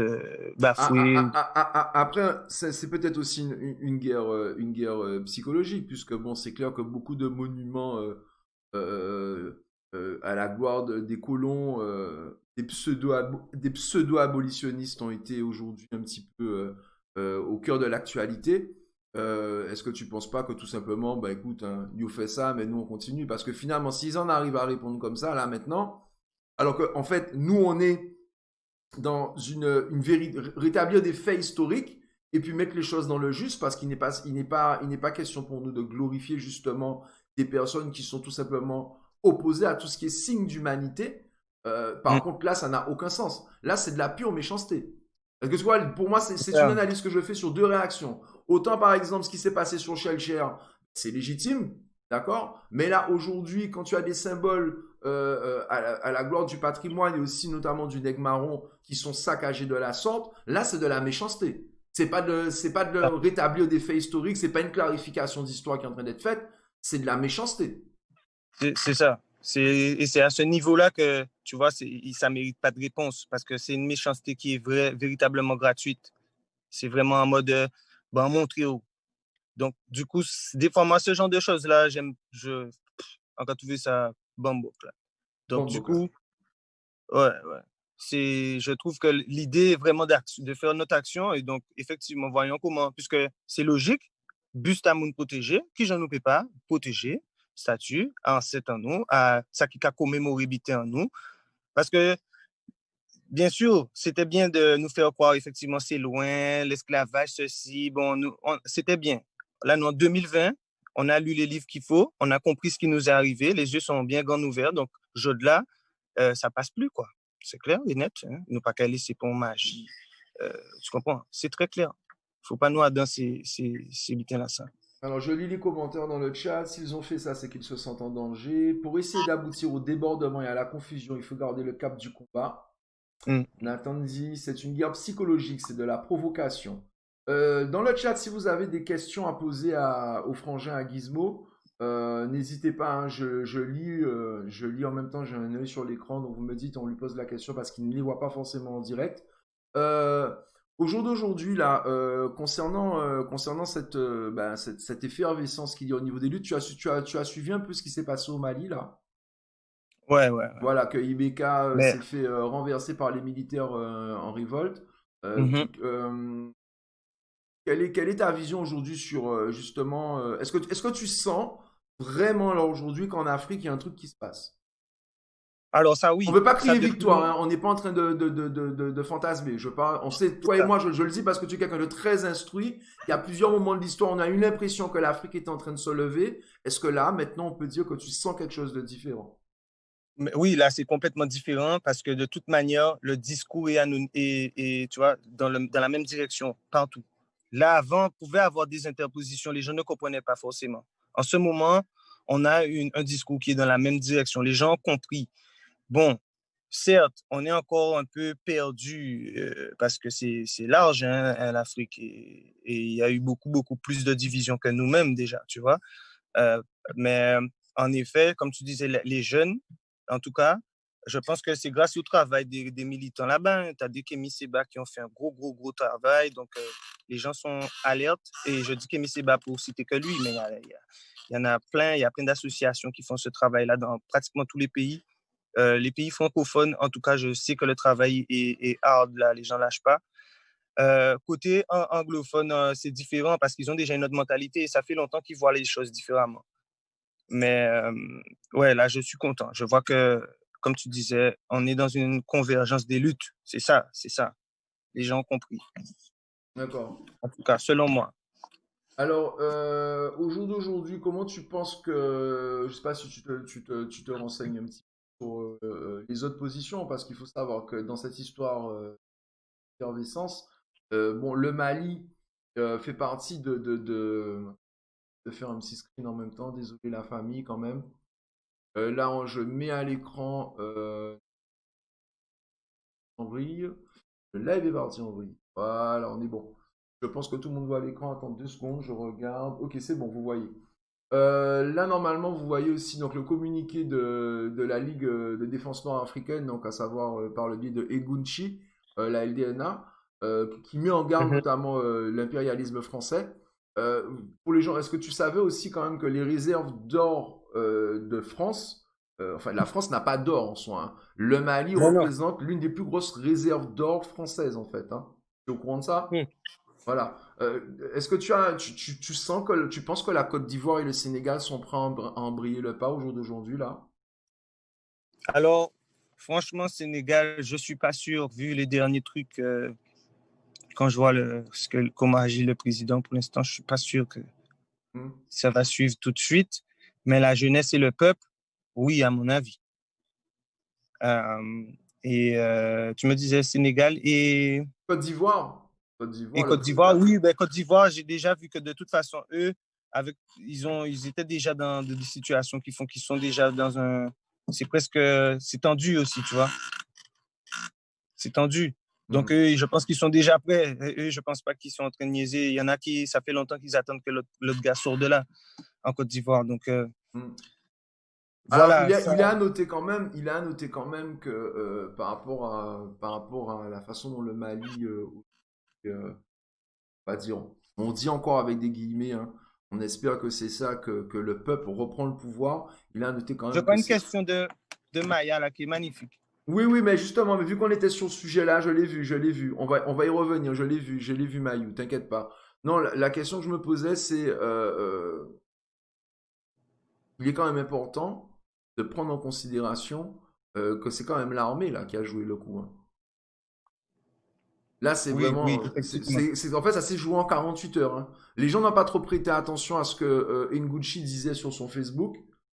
bafoués. Après, c'est peut-être aussi une guerre psychologique, puisque bon, c'est clair que beaucoup de monuments à la gloire des colons, des pseudo-abolitionnistes ont été aujourd'hui un petit peu au cœur de l'actualité. Est-ce que tu penses pas que tout simplement, bah écoute, hein, you fait ça, mais nous on continue? Parce que finalement, s'ils en arrivent à répondre comme ça, là maintenant, alors qu'en fait, nous on est dans rétablir des faits historiques et puis mettre les choses dans le juste parce qu'il n'est pas question pour nous de glorifier justement des personnes qui sont tout simplement opposées à tout ce qui est signe d'humanité. Par contre, là, ça n'a aucun sens. Là, c'est de la pure méchanceté. Parce que tu vois, pour moi, c'est une analyse que je fais sur deux réactions. Autant, par exemple, ce qui s'est passé sur Shellshare, c'est légitime, d'accord? Mais là, aujourd'hui, quand tu as des symboles à la gloire du patrimoine et aussi notamment du nègre marron qui sont saccagés de la sorte, là c'est de la méchanceté. C'est pas de rétablir des faits historiques, c'est pas une clarification d'histoire qui est en train d'être faite, c'est de la méchanceté. C'est ça. Et c'est à ce niveau-là que, tu vois, ça ne mérite pas de réponse parce que c'est une méchanceté qui est véritablement gratuite. C'est vraiment en mode, montrer où. Donc, du coup, des fois, moi, ce genre de choses-là, encore trouvé ça bambo. Donc, du coup, ouais. Je trouve que l'idée est vraiment de faire notre action et donc, effectivement, voyons comment, puisque c'est logique, buste à moun protéger, qui j'en nous peut pas, protéger, statut, ancêtre en nous, à ça qui a commémoré bité en nous, parce que, bien sûr, c'était bien de nous faire croire, effectivement, c'est loin, l'esclavage, ceci, c'était bien. Là, nous, en 2020, on a lu les livres qu'il faut, on a compris ce qui nous est arrivé, les yeux sont bien grands ouverts, donc, là, ça passe plus, quoi. C'est clair et net. Hein? Nous pas qu'à laisser pour magie. Tu comprends? C'est très clair. Il ne faut pas nous dans ces bulletins-là. Ça. Alors, je lis les commentaires dans le chat. S'ils ont fait ça, c'est qu'ils se sentent en danger. Pour essayer d'aboutir au débordement et à la confusion, il faut garder le cap du combat. Nathan dit, c'est une guerre psychologique, c'est de la provocation. Dans le chat, si vous avez des questions à poser au frangin, à Gizmo, n'hésitez pas, hein, je lis en même temps, j'ai un œil sur l'écran, donc vous me dites, on lui pose la question parce qu'il ne les voit pas forcément en direct. Au jour d'aujourd'hui, là, concernant cette effervescence qu'il y a au niveau des luttes, tu as suivi un peu ce qui s'est passé au Mali, là? Ouais. Voilà, que Ibeka s'est fait renverser par les militaires en révolte. Quelle est ta vision aujourd'hui sur justement, est-ce que tu sens vraiment là aujourd'hui qu'en Afrique il y a un truc qui se passe? Alors ça oui. On ne veut pas crier victoire, hein, on n'est pas en train de fantasmer. On sait, toi et moi, je le dis parce que tu es quelqu'un de très instruit. Il y a plusieurs moments de l'histoire, on a eu l'impression que l'Afrique était en train de se lever. Est-ce que là, maintenant, on peut dire que tu sens quelque chose de différent? Mais oui, là, c'est complètement différent parce que de toute manière, le discours est tu vois, dans la même direction partout. Là, avant, on pouvait avoir des interpositions, les gens ne comprenaient pas forcément. En ce moment, on a un discours qui est dans la même direction. Les gens ont compris. Bon, certes, on est encore un peu perdu parce que c'est large, hein, l'Afrique, et il y a eu beaucoup plus de divisions que nous-mêmes déjà, tu vois. Mais en effet, comme tu disais, les jeunes, en tout cas, je pense que c'est grâce au travail des militants là-bas. Tu as des Kémy Séba qui ont fait un gros travail. Donc, les gens sont alertes. Et je dis Kémy Séba pour citer que lui, mais il y en a plein. Il y a plein d'associations qui font ce travail-là dans pratiquement tous les pays. Les pays francophones, en tout cas, je sais que le travail est hard, là, les gens ne lâchent pas. Côté anglophone, c'est différent parce qu'ils ont déjà une autre mentalité et ça fait longtemps qu'ils voient les choses différemment. Mais ouais, là, je suis content. Je vois que, comme tu disais, on est dans une convergence des luttes. C'est ça. Les gens ont compris. D'accord. En tout cas, selon moi. Alors, au jour d'aujourd'hui, comment tu penses que, je ne sais pas si tu te renseignes un petit peu sur les autres positions, parce qu'il faut savoir que dans cette histoire d'effervescence, le Mali fait partie de faire un petit screen en même temps, désolé la famille quand même. Là, je mets à l'écran en vrille. Le live est parti en vrille. Voilà, on est bon. Je pense que tout le monde voit l'écran. Attends 2 secondes, je regarde. Ok, c'est bon, vous voyez. Là, normalement, vous voyez aussi donc, le communiqué de la Ligue de défense nord-africaine, donc à savoir par le biais de Egunchi, la LDNA, qui met en garde notamment l'impérialisme français. Pour les gens, est-ce que tu savais aussi quand même que les réserves d'or de France, la France n'a pas d'or en soi, hein. Le Mali représente l'une des plus grosses réserves d'or françaises en fait. Hein. Tu es au courant de ça? Voilà. Est-ce que tu sens que tu penses que la Côte d'Ivoire et le Sénégal sont prêts à embrayer le pas au jour d'aujourd'hui là? Alors, franchement, Sénégal, je suis pas sûr vu les derniers trucs. Quand je vois comment agit le président, pour l'instant, je suis pas sûr que ça va suivre tout de suite. Mais la jeunesse et le peuple, oui, à mon avis. Tu me disais Sénégal et Côte d'Ivoire. Et Côte d'Ivoire, oui, Côte d'Ivoire, j'ai déjà vu que de toute façon, eux, ils étaient déjà dans des situations qui font qu'ils sont déjà dans c'est tendu aussi, tu vois. C'est tendu. Donc, eux, je pense qu'ils sont déjà prêts. Eux, je pense pas qu'ils sont en train de niaiser. Il y en a qui, ça fait longtemps qu'ils attendent que l'autre gars sorte de là, en Côte d'Ivoire. Donc, Mm. Alors, voilà. il est à noter quand même, que par rapport à la façon dont le Mali, va dire, on dit encore avec des guillemets, hein, on espère que c'est ça, que le peuple reprend le pouvoir. Il est à noter quand Je même que prends une c'est. question de Maya, là, qui est magnifique. Oui, oui, mais justement, mais vu qu'on était sur ce sujet-là, je l'ai vu. On va y revenir, je l'ai vu, Mayou, t'inquiète pas. Non, la question que je me posais, c'est, il est quand même important de prendre en considération que c'est quand même l'armée là qui a joué le coup, hein. Là, c'est Oui, oui, vraiment, effectivement. en fait, ça s'est joué en 48 heures, hein. Les gens n'ont pas trop prêté attention à ce que Nguchi disait sur son Facebook,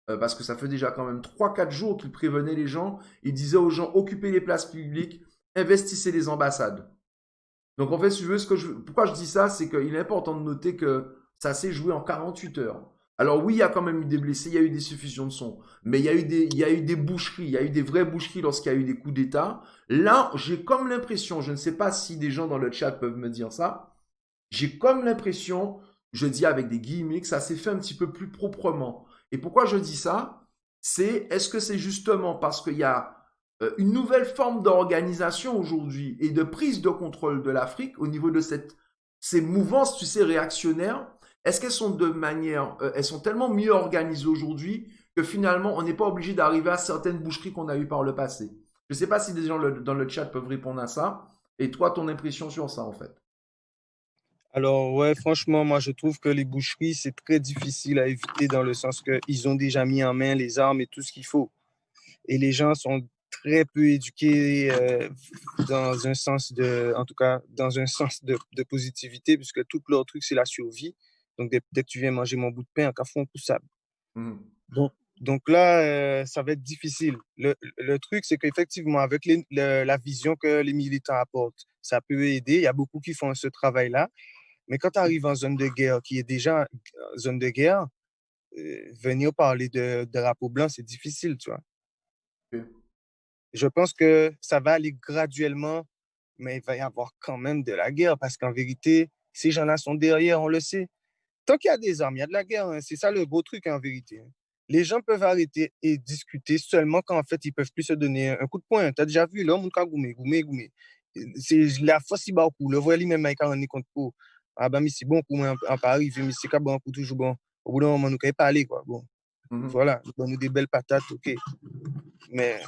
parce que ça fait déjà quand même 3 4 jours qu'il prévenait les gens. Il disait aux gens, occupez les places publiques, investissez les ambassades. Donc en fait, si tu veux, pourquoi je dis ça, c'est qu'il est important de noter que ça s'est joué en 48 heures. Alors oui, il y a quand même eu des blessés, il y a eu des suffusions de son, mais il y a eu des boucheries, il y a eu des vraies boucheries lorsqu'il y a eu des coups d'État. Là, j'ai comme l'impression, je ne sais pas si des gens dans le chat peuvent me dire ça, j'ai comme l'impression, je dis avec des guillemets, que ça s'est fait un petit peu plus proprement. Et pourquoi je dis ça? Est-ce que c'est justement parce qu'il y a une nouvelle forme d'organisation aujourd'hui et de prise de contrôle de l'Afrique au niveau de ces mouvances, tu sais, réactionnaires? Est-ce qu'elles sont elles sont tellement mieux organisées aujourd'hui que finalement, on n'est pas obligé d'arriver à certaines boucheries qu'on a eues par le passé? Je ne sais pas si des gens dans le chat peuvent répondre à ça. Et toi, ton impression sur ça, en fait? Alors, ouais, franchement, moi, je trouve que les boucheries, c'est très difficile à éviter dans le sens qu'ils ont déjà mis en main les armes et tout ce qu'il faut. Et les gens sont très peu éduqués dans un sens en tout cas, dans un sens de positivité, puisque tout leur truc, c'est la survie. Donc, dès que tu viens manger mon bout de pain, un café, tout ça. Mhm. Donc là, ça va être difficile. Le truc, c'est qu'effectivement, avec la vision que les militants apportent, ça peut aider. Il y a beaucoup qui font ce travail-là. Mais quand tu arrives en zone de guerre, qui est déjà zone de guerre, venir parler de drapeau blanc, c'est difficile, tu vois. Ok. Je pense que ça va aller graduellement, mais il va y avoir quand même de la guerre parce qu'en vérité, ces gens-là sont derrière, on le sait. Tant qu'il y a des armes, il y a de la guerre, hein. C'est ça le beau truc en vérité, hein. Les gens peuvent arrêter et discuter seulement quand en fait ils peuvent plus se donner un coup de poing. Tu as déjà vu l'homme qui a goumé, goumé, goumé. C'est la force il bat au cou. Le voit lui-même avec un compte pour. Ah ben, mais c'est bon pour moi en Paris, mais c'est bon pour toujours bon. Au bout d'un moment, nous ne parler, quoi. Bon, Mhm. voilà, nous des belles patates, ok. Mais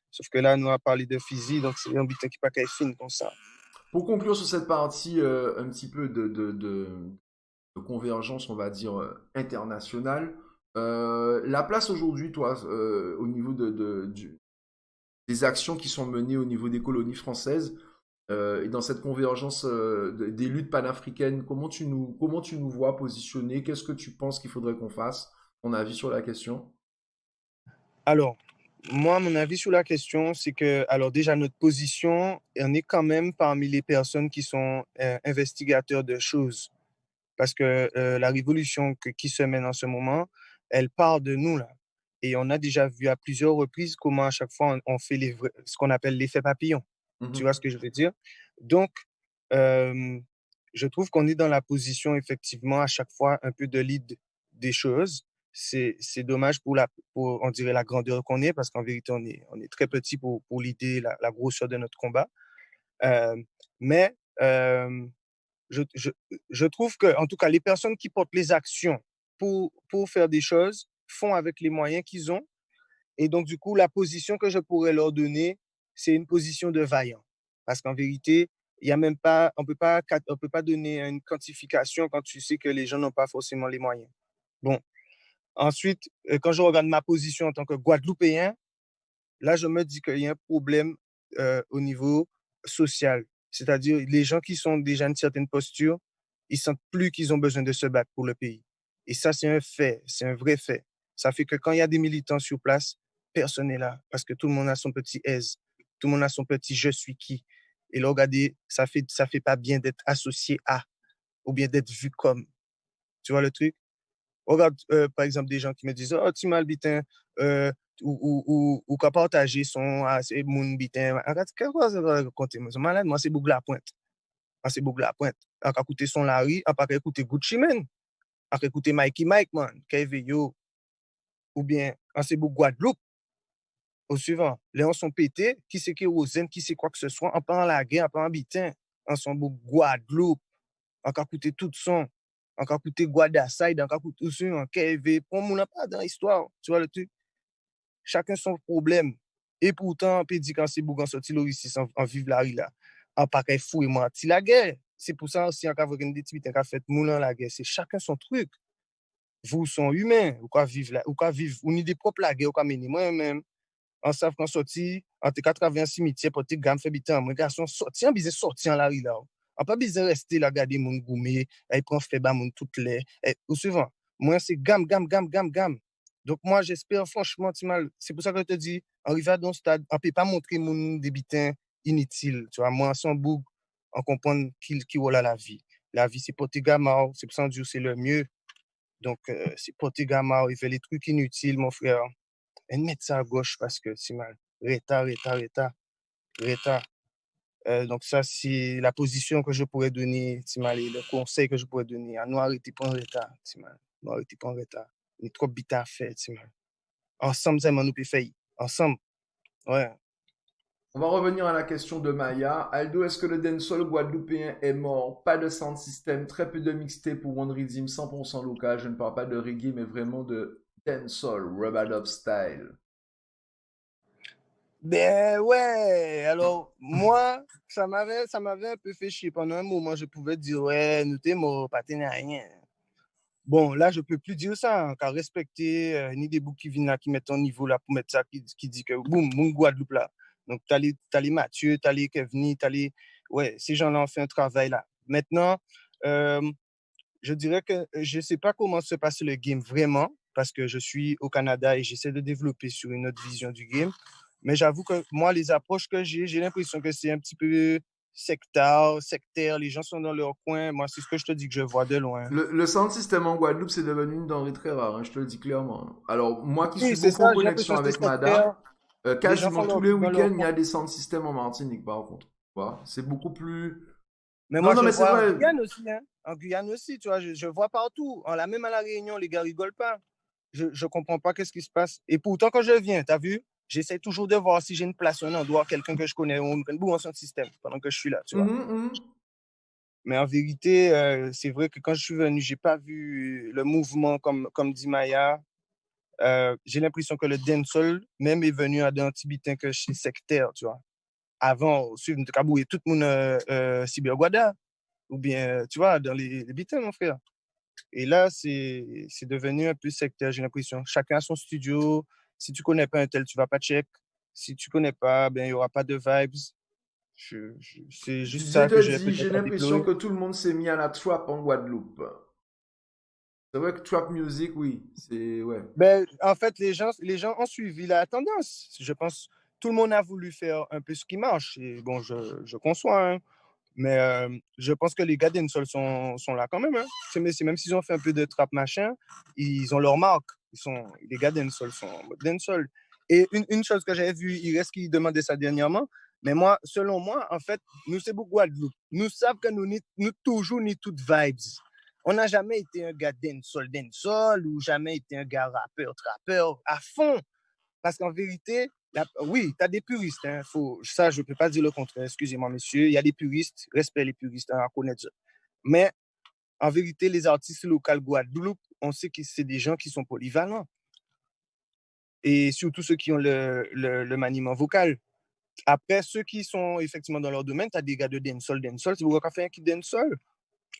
sauf que là, nous avons parlé de physique, donc c'est un butin qui n'est pas qu'à fine comme ça. Pour conclure sur cette partie un petit peu de convergence, on va dire, internationale, la place aujourd'hui, toi, au niveau des actions qui sont menées au niveau des colonies françaises, et dans cette convergence des luttes panafricaines, comment tu nous vois positionner? Qu'est-ce que tu penses qu'il faudrait qu'on fasse? Ton avis sur la question? Alors, moi, mon avis sur la question, c'est que, alors déjà, notre position, on est quand même parmi les personnes qui sont investigateurs de choses. Parce que la révolution qui se mène en ce moment, elle part de nous, là. Et on a déjà vu à plusieurs reprises comment à chaque fois on fait ce qu'on appelle l'effet papillon. Tu vois Mhm. ce que je veux dire? Donc, euh, je trouve qu'on est dans la position, effectivement, à chaque fois un peu de lead des choses. C'est dommage pour, on dirait, la grandeur qu'on est, parce qu'en vérité, on est très petit pour l'idée, la grosseur de notre combat. Euh, mais je, je, je trouve que, en tout cas, les personnes qui portent les actions pour faire des choses font avec les moyens qu'ils ont. Et donc, du coup, la position que je pourrais leur donner, c'est une position de vaillant. Parce qu'en vérité, il y a même pas, on peut pas donner une quantification quand tu sais que les gens n'ont pas forcément les moyens. Bon. Ensuite, quand je regarde ma position en tant que Guadeloupéen, là, je me dis qu'il y a un problème au niveau social. C'est-à-dire, les gens qui sont déjà une certaine posture, ils sentent plus qu'ils ont besoin de se battre pour le pays. Et ça, c'est un fait, c'est un vrai fait. Ça fait que quand il y a des militants sur place, personne n'est là parce que tout le monde a son petit aise, tout le monde a son petit je suis qui. Et là, regardez, ça fait pas bien d'être associé à ou bien d'être vu comme. Tu vois le truc? Regarde, par exemple, des gens qui me disent, oh, Tim Albitin, ou qu'a partagé son c'est moun bitin. Qu'est-ce que ça raconter? Moi, c'est malade, moi, c'est Boug la Pointe. Moi, c'est Boug la Pointe. On a écouté son Larry, on a écouté Gucci Man, on a écouté Mikey Mike, man, KVO, ou bien, on c'est Boug Guadeloupe. Au suivant, les gens sont pétés, qui c'est qui est Rosen, qui c'est quoi que ce soit, on part en la guerre, on part en bitin, on sont Boug Guadeloupe, on a écouté tout son, on a écouté Guadaside, on a écouté tout son, on KV, pour mon n'a pas dans l'histoire, tu vois le truc. Chacun son problème. Et pourtant, on peut dire quand c'est Bougan sorti ici en vive la rue là. En paquet fou et menti la guerre. C'est pour ça aussi, en cas de des tweets, en fait moulin la guerre. C'est chacun son truc. Vous sont humains. Ou quoi vivre là, ou quoi vivre. Ou ni des propres la guerre, ou quoi mener moi-même. On savent qu'on sorti, en tout cas, traverser un cimetière pour te gamme fait bitan. Moi, garçon, sorti, on besoin sortir en la rue là. On pas besoin rester là, garder mon gourmet, et prend fait bas mon toutes les. Ou suivant. Moi, c'est gamme. Donc, moi, j'espère franchement, Timal, c'est pour ça que je te dis, arrivé à un stade, on ne peut pas montrer mon débitin inutile. Tu vois, moi, sans bouc, on comprend qui voilà la vie. La vie, c'est porter gamma, c'est pour ça que c'est le mieux. Donc, c'est porter gamma, il fait les trucs inutiles, mon frère. Et mettre ça à gauche parce que, Timal, Reta. Donc, ça, c'est la position que je pourrais donner, Timal, et le conseil que je pourrais donner. À nous arrêter pour un retard, Timal. Nous arrêter pour un retard. Il y a trop de bêtes à faire, Timal. Ensemble, ça nous peut faire. Ensemble. Ouais. On va revenir à la question de Maya. Aldo, est-ce que le dancehall guadeloupéen est mort? Pas de sound system, très peu de mixtape pour One Rhythm, 100% local. Je ne parle pas de reggae, mais vraiment de dancehall, rub-a-dub style. Ben ouais, alors moi, ça m'avait un peu fait chier. Pendant un moment, je pouvais dire, ouais, nous t'es mort, pas t'es rien. Bon, là, je peux plus dire ça, hein, car respecter ni des boucs qui viennent là, qui mettent ton niveau là pour mettre ça, qui dit que boum, mon Guadeloupe là. Donc, t'as les Mathieu, t'as les Kevni, ouais, ces gens-là ont fait un travail là. Maintenant, je dirais que je sais pas comment se passe le game vraiment, parce que je suis au Canada et j'essaie de développer sur une autre vision du game. Mais j'avoue que moi, les approches que j'ai l'impression que c'est un petit peu sectaire, les gens sont dans leur coin. Moi, c'est ce que je te dis que je vois de loin. Le sound system en Guadeloupe, c'est devenu une denrée très rare, hein, je te le dis clairement. Alors, moi qui Oui, suis beaucoup en j'ai connexion l'impression que avec c'est Mada, sectaire. quasiment tous les dans leur week-ends, il y coin. a des sound systems en Martinique, par contre. Tu vois, c'est beaucoup plus... Mais Non, moi, non, je mais c'est vois vrai. en Guyane aussi, hein. En Guyane aussi, tu vois, je vois partout. Même à La Réunion, les gars rigolent pas. Je comprends pas qu'est-ce qui se passe. Et pourtant, quand je viens, t'as vu, j'essaie toujours de voir si j'ai une place, un endroit, quelqu'un que je connais, ou un bout en son système, pendant que je suis là, tu vois. Mais en vérité, c'est vrai que quand je suis venu, j'ai pas vu le mouvement comme dit Maya. J'ai l'impression que le dancehall même est venu à d'un petit bitin que chez sectaire, tu vois. Avant, sur le Kaboué, tout le monde cyberguada, ou bien, tu vois, dans les bitins, mon frère. Et là, c'est devenu un peu sectaire, j'ai l'impression. Chacun a son studio. Si tu connais pas un tel, tu vas pas check. Si tu connais pas, ben, il y aura pas de vibes. C'est juste Je ça te que j'ai dis, j'ai peut-être à l'impression déplorer. que tout le monde s'est mis à la trap en Guadeloupe. C'est vrai que trap music, oui, c'est... Ouais. Ben, en fait, les gens ont suivi la tendance. Je pense tout le monde a voulu faire un peu ce qui marche. Et bon, je conçois, hein. Mais je pense que les gars d'Ensol sont là quand même, hein. C'est même s'ils ont fait un peu de trap machin, ils ont leur marque. Les gars d'Ensol sont en mode dancehall. Et une chose que j'avais vue, il reste qui demandait ça dernièrement, mais moi, selon moi, en fait, nous, c'est beaucoup Guadeloupe. Nous savons que nous toujours ni toutes vibes. On n'a jamais été un gars dancehall, ou jamais été un gars rappeur, trappeur à fond. Parce qu'en vérité, oui, tu as des puristes. Hein, ça, je ne peux pas dire le contraire. Excusez-moi, monsieur. Il y a des puristes. Respect les puristes, hein, à connaître ça. Mais en vérité, les artistes locaux Guadeloupe, on sait que c'est des gens qui sont polyvalents. Et surtout ceux qui ont le maniement vocal. Après, ceux qui sont effectivement dans leur domaine, tu as des gars de dancehall. C'est pourquoi on fait un qui dancehall.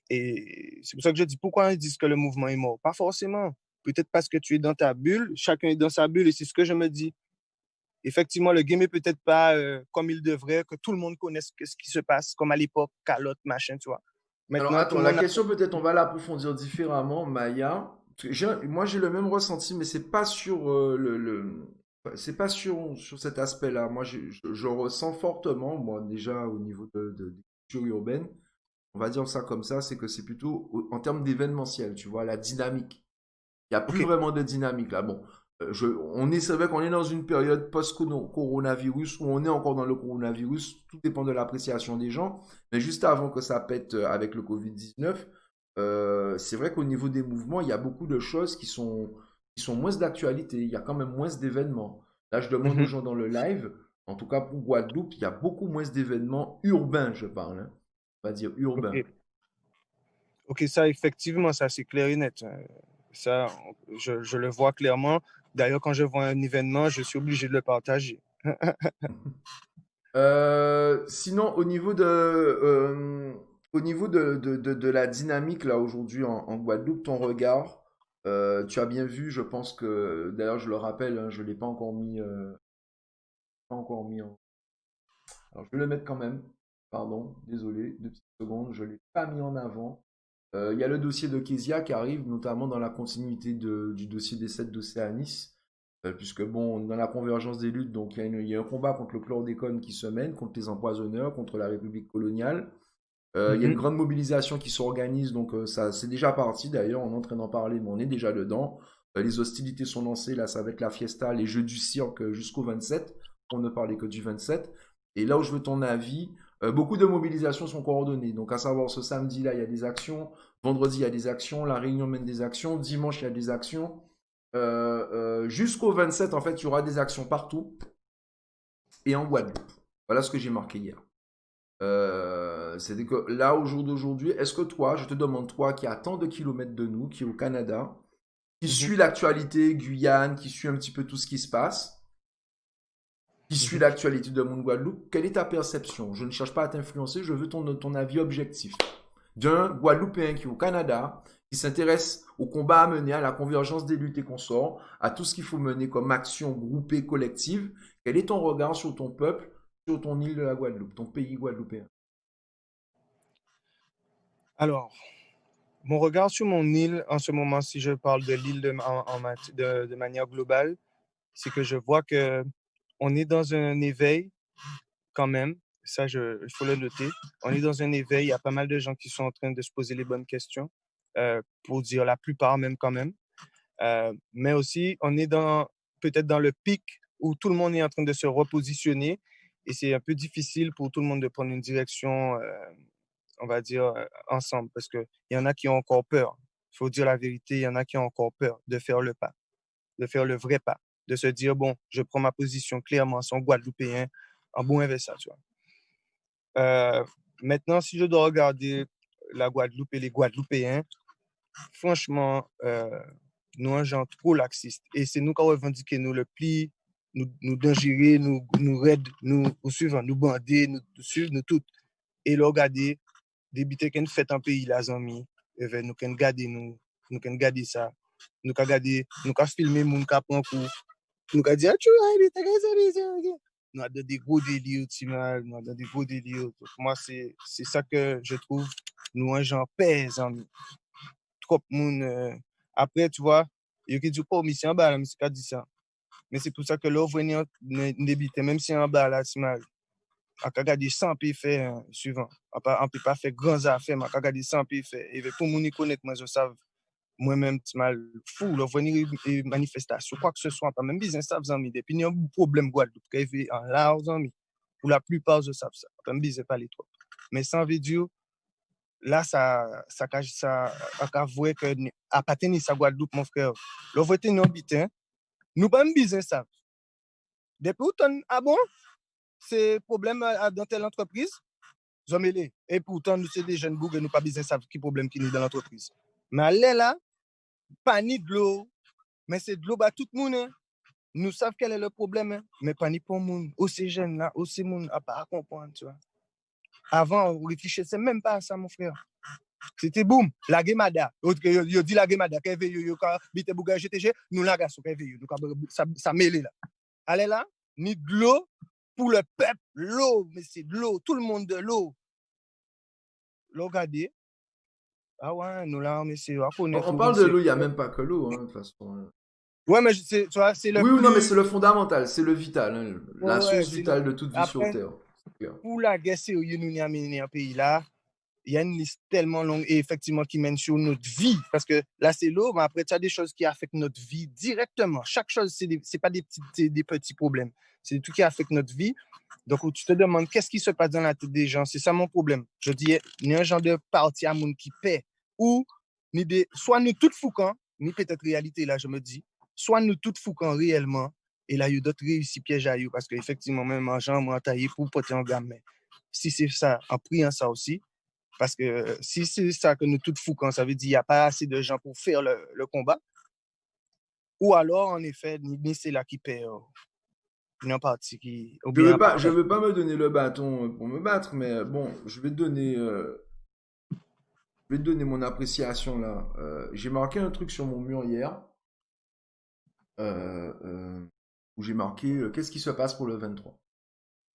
Et c'est pour ça que je dis pourquoi ils disent que le mouvement est mort. Pas forcément. Peut-être parce que tu es dans ta bulle. Chacun est dans sa bulle et c'est ce que je me dis. Effectivement, le game est peut-être pas comme il devrait, que tout le monde connaisse ce qui se passe, comme à l'époque, calotte, machin, tu vois. Alors, Maintenant, tout attends, le la monde question, peut-être, on va l'approfondir différemment, Maya. Parce que moi, j'ai le même ressenti, mais c'est pas sur c'est pas sur cet aspect-là. Moi, je ressens fortement, moi, déjà, au niveau de culture urbaine, on va dire ça comme ça, c'est que c'est plutôt en termes d'événementiel, tu vois, la dynamique. Il n'y a plus Ok. vraiment de dynamique là. Bon, C'est vrai qu'on est dans une période post-coronavirus où on est encore dans le coronavirus. Tout dépend de l'appréciation des gens. Mais juste avant que ça pète avec le Covid-19, c'est vrai qu'au niveau des mouvements, il y a beaucoup de choses qui sont moins d'actualité. Il y a quand même moins d'événements. Là, je demande aux gens dans le live, en tout cas pour Guadeloupe, il y a beaucoup moins d'événements urbains, je parle. Hein. On va dire urbains. Ok, ça, effectivement, ça, c'est clair et net. Ça, je le vois clairement. D'ailleurs, quand je vois un événement, je suis obligé de le partager. Sinon, au niveau de la dynamique là aujourd'hui en Guadeloupe, ton regard, tu as bien vu, je pense que, d'ailleurs je le rappelle, hein, je ne l'ai pas encore mis, pas encore mis en... Alors je vais le mettre quand même, pardon, désolé, 2 petites secondes, je ne l'ai pas mis en avant. Il y a le dossier de Kezia qui arrive, notamment dans la continuité du dossier des 7 d'Océanis. Puisque bon, dans la convergence des luttes, donc il y a un combat contre le chlordécone qui se mène, contre les empoisonneurs, contre la République coloniale. Il y a une grande mobilisation qui s'organise, donc ça c'est déjà parti d'ailleurs, on est en train d'en parler, mais on est déjà dedans. Les hostilités sont lancées, là ça va être la fiesta, les jeux du cirque jusqu'au 27, on ne parlait que du 27. Et là où je veux ton avis, beaucoup de mobilisations sont coordonnées, donc à savoir ce samedi là il y a des actions, vendredi il y a des actions, la Réunion mène des actions, dimanche il y a des actions. Jusqu'au 27, en fait, il y aura des actions partout et en Guadeloupe. Voilà ce que j'ai marqué hier. C'est que là, au jour d'aujourd'hui, est-ce que toi, je te demande, toi qui as tant de kilomètres de nous, qui est au Canada, qui suit l'actualité Guyane, qui suit un petit peu tout ce qui se passe, qui suit l'actualité de mon Guadeloupe, quelle est ta perception? Je ne cherche pas à t'influencer, je veux ton avis objectif. D'un Guadeloupéen qui est au Canada, qui s'intéresse au combat à mener, à la convergence des luttes et consorts, à tout ce qu'il faut mener comme action groupée, collective. Quel est ton regard sur ton peuple, sur ton île de la Guadeloupe, ton pays guadeloupéen? Alors, mon regard sur mon île, en ce moment, si je parle de l'île de manière globale, c'est que je vois qu'on est dans un éveil quand même. Ça, il faut le noter. On est dans un éveil. Il y a pas mal de gens qui sont en train de se poser les bonnes questions, pour dire la plupart même quand même. Mais aussi, on est peut-être dans le pic où tout le monde est en train de se repositionner et c'est un peu difficile pour tout le monde de prendre une direction, on va dire, ensemble parce qu'il y en a qui ont encore peur. Il faut dire la vérité, il y en a qui ont encore peur de faire le pas, de faire le vrai pas, de se dire, bon, je prends ma position clairement, son Guadeloupéen, en bon ça, tu vois. Maintenant, si je dois regarder la Guadeloupe et les Guadeloupéens, franchement, nous, un genre trop laxiste. Et c'est nous qui revendiquons nous le pli, nous dangerer, nous raid, nous suivre, nous bander, nous suivre, nous tout. Et là, regarder, débiter qu'on fait un pays, là, amis, nous qu'on garder nous qu'on garder ça, nous qu'on garder, nous qu'on filmer, nous qu'on prend cours, nous qu'on dire, tu vois, nous avons des gros délires, nous avons des gros délires. Donc, moi, c'est ça que je trouve, nous, un genre pèse, amis. Trop de monde. Après, tu vois, il y a qui dit, oh, mais c'est en bas, là, mais c'est pas dit ça. Mais c'est pour ça que là, venir débiter, même si en bas, là, c'est mal. On peut regarder 100 pays faire suivant. On ne peut pas faire grandes affaires, mais on peut regarder 100 pays faire. Et pour nous connaître, moi, je sais, moi-même, c'est mal fou, là, venir et manifestation, quoi que ce soit, pas même business, ça, vous en mis. Puis, il y a un problème, Guadeloupe, qui est en là, vous en mis. Pour la plupart, je sais ça. Pas même business, pas les trop. Mais sans vidéo, là, ça a voué que à pas tenir sa Guadeloupe, mon frère. Là, vous êtes non bitin, nous pas un business ça. Depuis où ah bon, c'est problème dans telle entreprise, j'emmêlé. Et pourtant, nous c'est des jeunes bougs et nous pas business ça qui problème qui est dans l'entreprise. Mais allez là, pas ni de l'eau, mais c'est de l'eau à tout le monde. Hein. Nous savons quel est le problème, hein. Mais pas ni pour le monde. Aussi jeunes là, aussi monde à pas comprendre, tu vois. Avant, on réfléchissait même pas à ça, mon frère. C'était boum, la gemada. Yo dit la gemada, yo ka bite bouga GTG, nous la gasso ça mêlé là. Allez là, ni de l'eau pour le peuple, l'eau, mais c'est de l'eau, tout le monde de l'eau. L'eau regardez. Ah ouais, nous là, mais c'est on parle de l'eau, il n'y a même pas que l'eau, hein, de toute façon. Ouais, mais tu vois, c'est le Oui, non, mais c'est le fondamental, c'est le vital, hein, la source vitale de toute vie sur Terre. Pour la guerre, c'est où nous n'y a mené un pays là. il y a une liste tellement longue et effectivement qui mène sur notre vie. Parce que là, c'est lourd, mais après, tu as des choses qui affectent notre vie directement. Chaque chose, c'est pas des petits problèmes. C'est des trucs qui affectent notre vie. Donc, où tu te demandes qu'est-ce qui se passe dans la tête des gens. C'est ça mon problème. Je dis, il y a un genre de parti à monde qui paie. Ou, soit nous toutes fouquons, ni peut-être réalité, là, je me dis, soit nous toutes fouquons réellement, et là, il y a d'autres réussis pièges à eux, parce qu'effectivement, même en gens, moi, taillé pour porter un gamin. Si c'est ça, en priant ça aussi, parce que si c'est ça que nous toutes fouquons, ça veut dire qu'il n'y a pas assez de gens pour faire le combat, ou alors, en effet, ni c'est là qui paie. Une partie qui... Je veux pas me donner le bâton pour me battre, mais bon, je vais te donner mon appréciation là. J'ai marqué un truc sur mon mur hier où j'ai marqué qu'est-ce qui se passe pour le 23.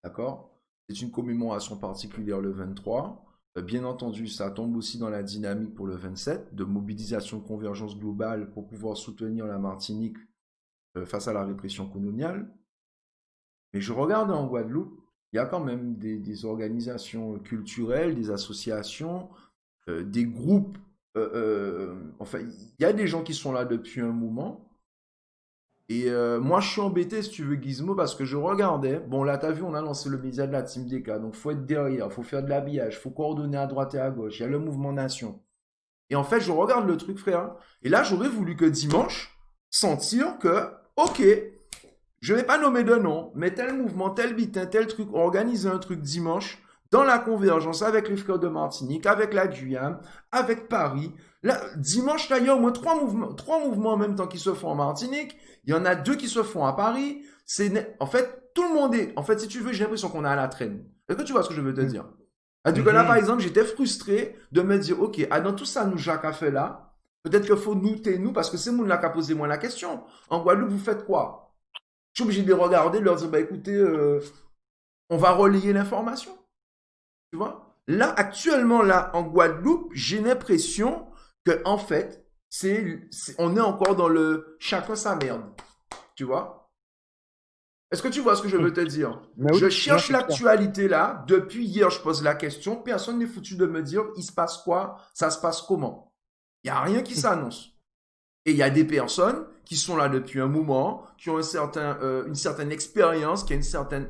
D'accord? C'est une commémoration particulière le 23. Bien entendu, ça tombe aussi dans la dynamique pour le 27 de mobilisation de convergence globale pour pouvoir soutenir la Martinique face à la répression coloniale. Mais je regarde en Guadeloupe, il y a quand même des organisations culturelles, des associations, des groupes. Enfin, il y a des gens qui sont là depuis un moment. Et moi, je suis embêté, si tu veux, Gizmo, parce que je regardais. Bon, là, t'as vu, on a lancé le média de la Team DK. Donc, il faut être derrière, il faut faire de l'habillage, il faut coordonner à droite et à gauche. Il y a le mouvement Nation. Et en fait, je regarde le truc, frère. Et là, j'aurais voulu que dimanche, sentir que, ok, je vais pas nommer de nom, mais tel mouvement, tel bitin, tel truc, organiser un truc dimanche dans la convergence avec les frères de Martinique, avec la Guyane, avec Paris. Là, dimanche, là, il y a au moins trois mouvements en même temps qui se font en Martinique. Il y en a 2 qui se font à Paris. En fait, tout le monde est... En fait, si tu veux, j'ai l'impression qu'on est à la traîne. Est-ce que tu vois ce que je veux te dire? Du coup, là, par exemple, j'étais frustré de me dire, ok, dans tout ça, nous, Jacques a fait là, peut-être qu'il faut nous, parce que c'est moi là qui a posé moi la question. En Guadeloupe, vous faites quoi? Je suis obligé de les regarder, de leur dire, bah écoutez, on va relayer l'information. Tu vois? Là, actuellement, là, en Guadeloupe, j'ai l'impression que, en fait, on est encore dans le chacun sa merde. Tu vois? Est-ce que tu vois ce que je veux te dire? Mais oui, je cherche non, l'actualité là. Depuis hier, je pose la question. Personne n'est foutu de me dire, il se passe quoi? Ça se passe comment? Il n'y a rien qui s'annonce. Et il y a des personnes qui sont là depuis un moment, qui ont une certaine expérience, qui ont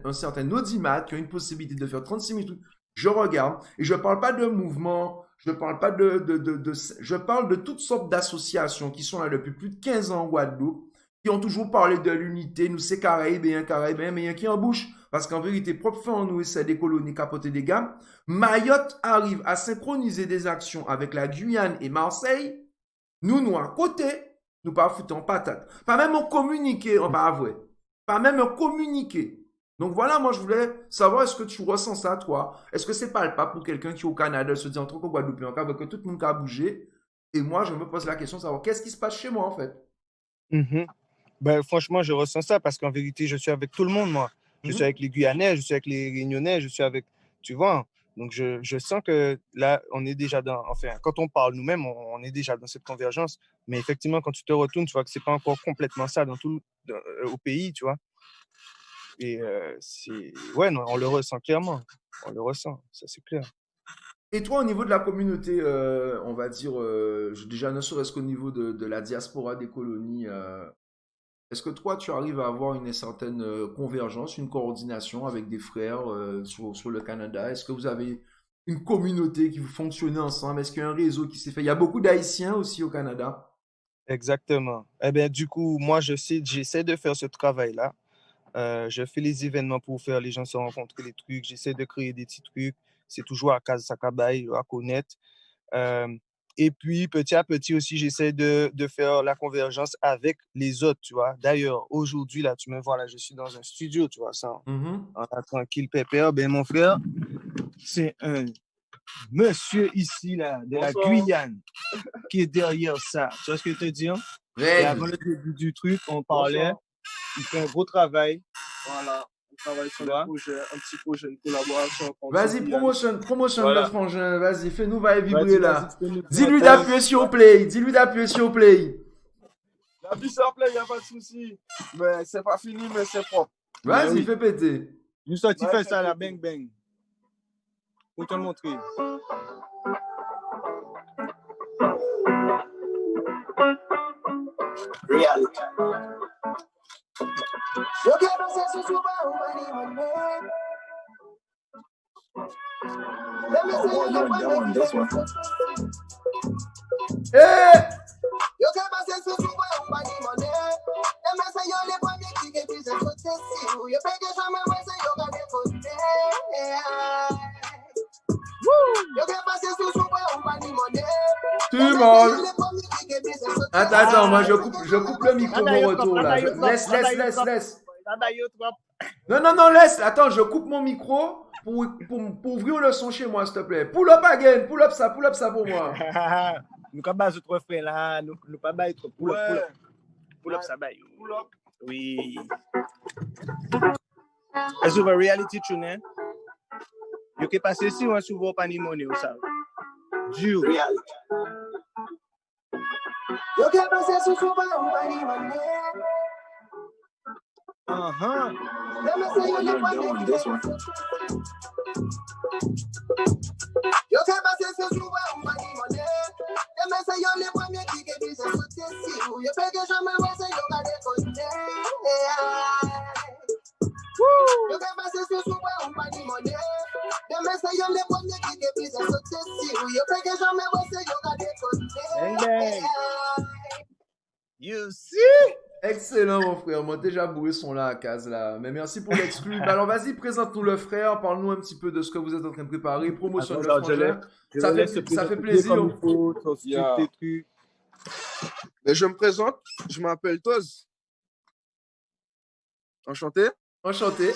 un certain audimat, qui ont une possibilité de faire 36 minutes. Je regarde, et je ne parle pas de mouvement, je parle pas je parle de toutes sortes d'associations qui sont là depuis plus de 15 ans en Guadeloupe, qui ont toujours parlé de l'unité, nous c'est caribéen, mais il y a qui en bouche. Parce qu'en vérité, propre fait en nous, c'est des colonies capoter des gammes. Mayotte arrive à synchroniser des actions avec la Guyane et Marseille. Nous à côté, nous pas foutre en patate. Pas même en communiqué, on pas avouer. Pas même en communiqué. Donc voilà, moi je voulais savoir, est-ce que tu ressens ça, toi? Est-ce que c'est palpable pour quelqu'un qui est au Canada, se dit en tant que Guadeloupe, que tout le monde a bougé? Et moi, je me pose la question de savoir, qu'est-ce qui se passe chez moi, en fait? Ben, franchement, je ressens ça parce qu'en vérité, je suis avec tout le monde, moi. Je suis avec les Guyanais, je suis avec les Réunionnais, je suis avec... Tu vois? Donc, je sens que là, on est déjà dans... Enfin, quand on parle nous-mêmes, on est déjà dans cette convergence. Mais effectivement, quand tu te retournes, tu vois que c'est pas encore complètement ça au pays, tu vois? Et c'est... Ouais, non, on le ressent clairement. On le ressent, ça c'est clair. Et toi, au niveau de la communauté, on va dire, déjà ne serait-ce qu'au niveau de la diaspora des colonies, est-ce que toi, tu arrives à avoir une certaine convergence, une coordination avec des frères sur le Canada? Est-ce que vous avez une communauté qui vous fonctionne ensemble? Est-ce qu'il y a un réseau qui s'est fait? Il y a beaucoup d'Haïtiens aussi au Canada. Exactement. Eh bien, du coup, moi, j'essaie de faire ce travail-là. Je fais les événements pour faire les gens se rencontrer, des trucs. J'essaie de créer des petits trucs. C'est toujours à Casa Sakabaye, à connaître. Et puis, petit à petit aussi, j'essaie de faire la convergence avec les autres, tu vois. D'ailleurs, aujourd'hui, là, tu me vois, là, je suis dans un studio, tu vois, ça, en tranquille, pépère. Ben, mon frère, c'est un monsieur ici, là, de la Guyane, qui est derrière ça. Tu vois ce que je te dis? Et avant le début du truc, on parlait. Il fait un gros travail. Voilà. On travaille sur un petit projet, une collaboration. Vas-y, promotion Voilà. le frangin. Vas-y, fais-nous va vibrer Vas-y, là. fais-nous Dis-lui partage. d'appuyer sur play. Dis-lui d'appuyer sur play. La vie simple, il n'y a pas de souci. Mais c'est pas fini, mais c'est propre. Vas-y, oui. fais péter. Nous sortis faire ça, la bang bang. pour te montrer. Reality. Yo que pasé su suba un money. Let me say you the Eh! Yo que pasé su suba un money. Let me say you the one qui get busy to test you. You pay the jamais moi say you got the côté. Yo que pasé su suba un money. Tout le monde. Attends, moi je coupe le micro mon retour là. Laisse. Non, laisse. Attends, je coupe mon micro pour ouvrir le son chez moi, s'il te plaît. Pull up again, pull up ça pour moi. Nous pas bas trop frère là, nous pas bas trop pull up ça bas. Oui. Est-ce que reality tune hein? Yo que passer si on souvent pas ni monnaie ou ça. Dieu. Reality. Yo que pasé su suba un money. Let me say you the one this one. Yo que pasé su suba un money. Let me say you the one qui get busy to test you. You pay que jamais moi say you got the côté. Yo que pasé su suba un money. Let me say you the one qui get busy to test you. You pay que jamais moi say you got the côté. You see? Excellent mon frère, moi déjà bourré son là à case là. Mais merci pour l'exclu. Alors vas-y, présente-nous le frère, parle-nous un petit peu de ce que vous êtes en train de préparer, promotion de le frangin. Ça fait plaisir. Mais je me présente, je m'appelle Toz. Enchanté. Enchanté.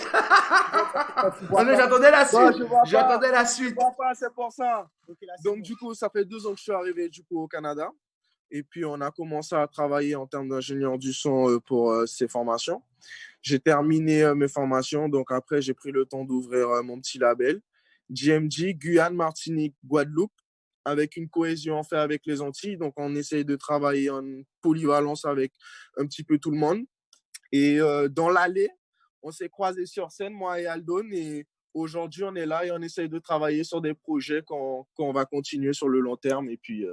Non, mais j'attendais la suite. J'attendais la suite. C'est pour ça. Donc du coup, ça fait 2 ans que je suis arrivé du coup au Canada. Et puis, on a commencé à travailler en termes d'ingénieur du son pour ces formations. J'ai terminé mes formations. Donc, après, j'ai pris le temps d'ouvrir mon petit label. GMG, Guyane, Martinique, Guadeloupe, avec une cohésion en fait avec les Antilles. Donc, on essaye de travailler en polyvalence avec un petit peu tout le monde. Et dans l'allée, on s'est croisés sur scène, moi et Aldon. Et aujourd'hui, on est là et on essaye de travailler sur des projets qu'on va continuer sur le long terme. Et puis,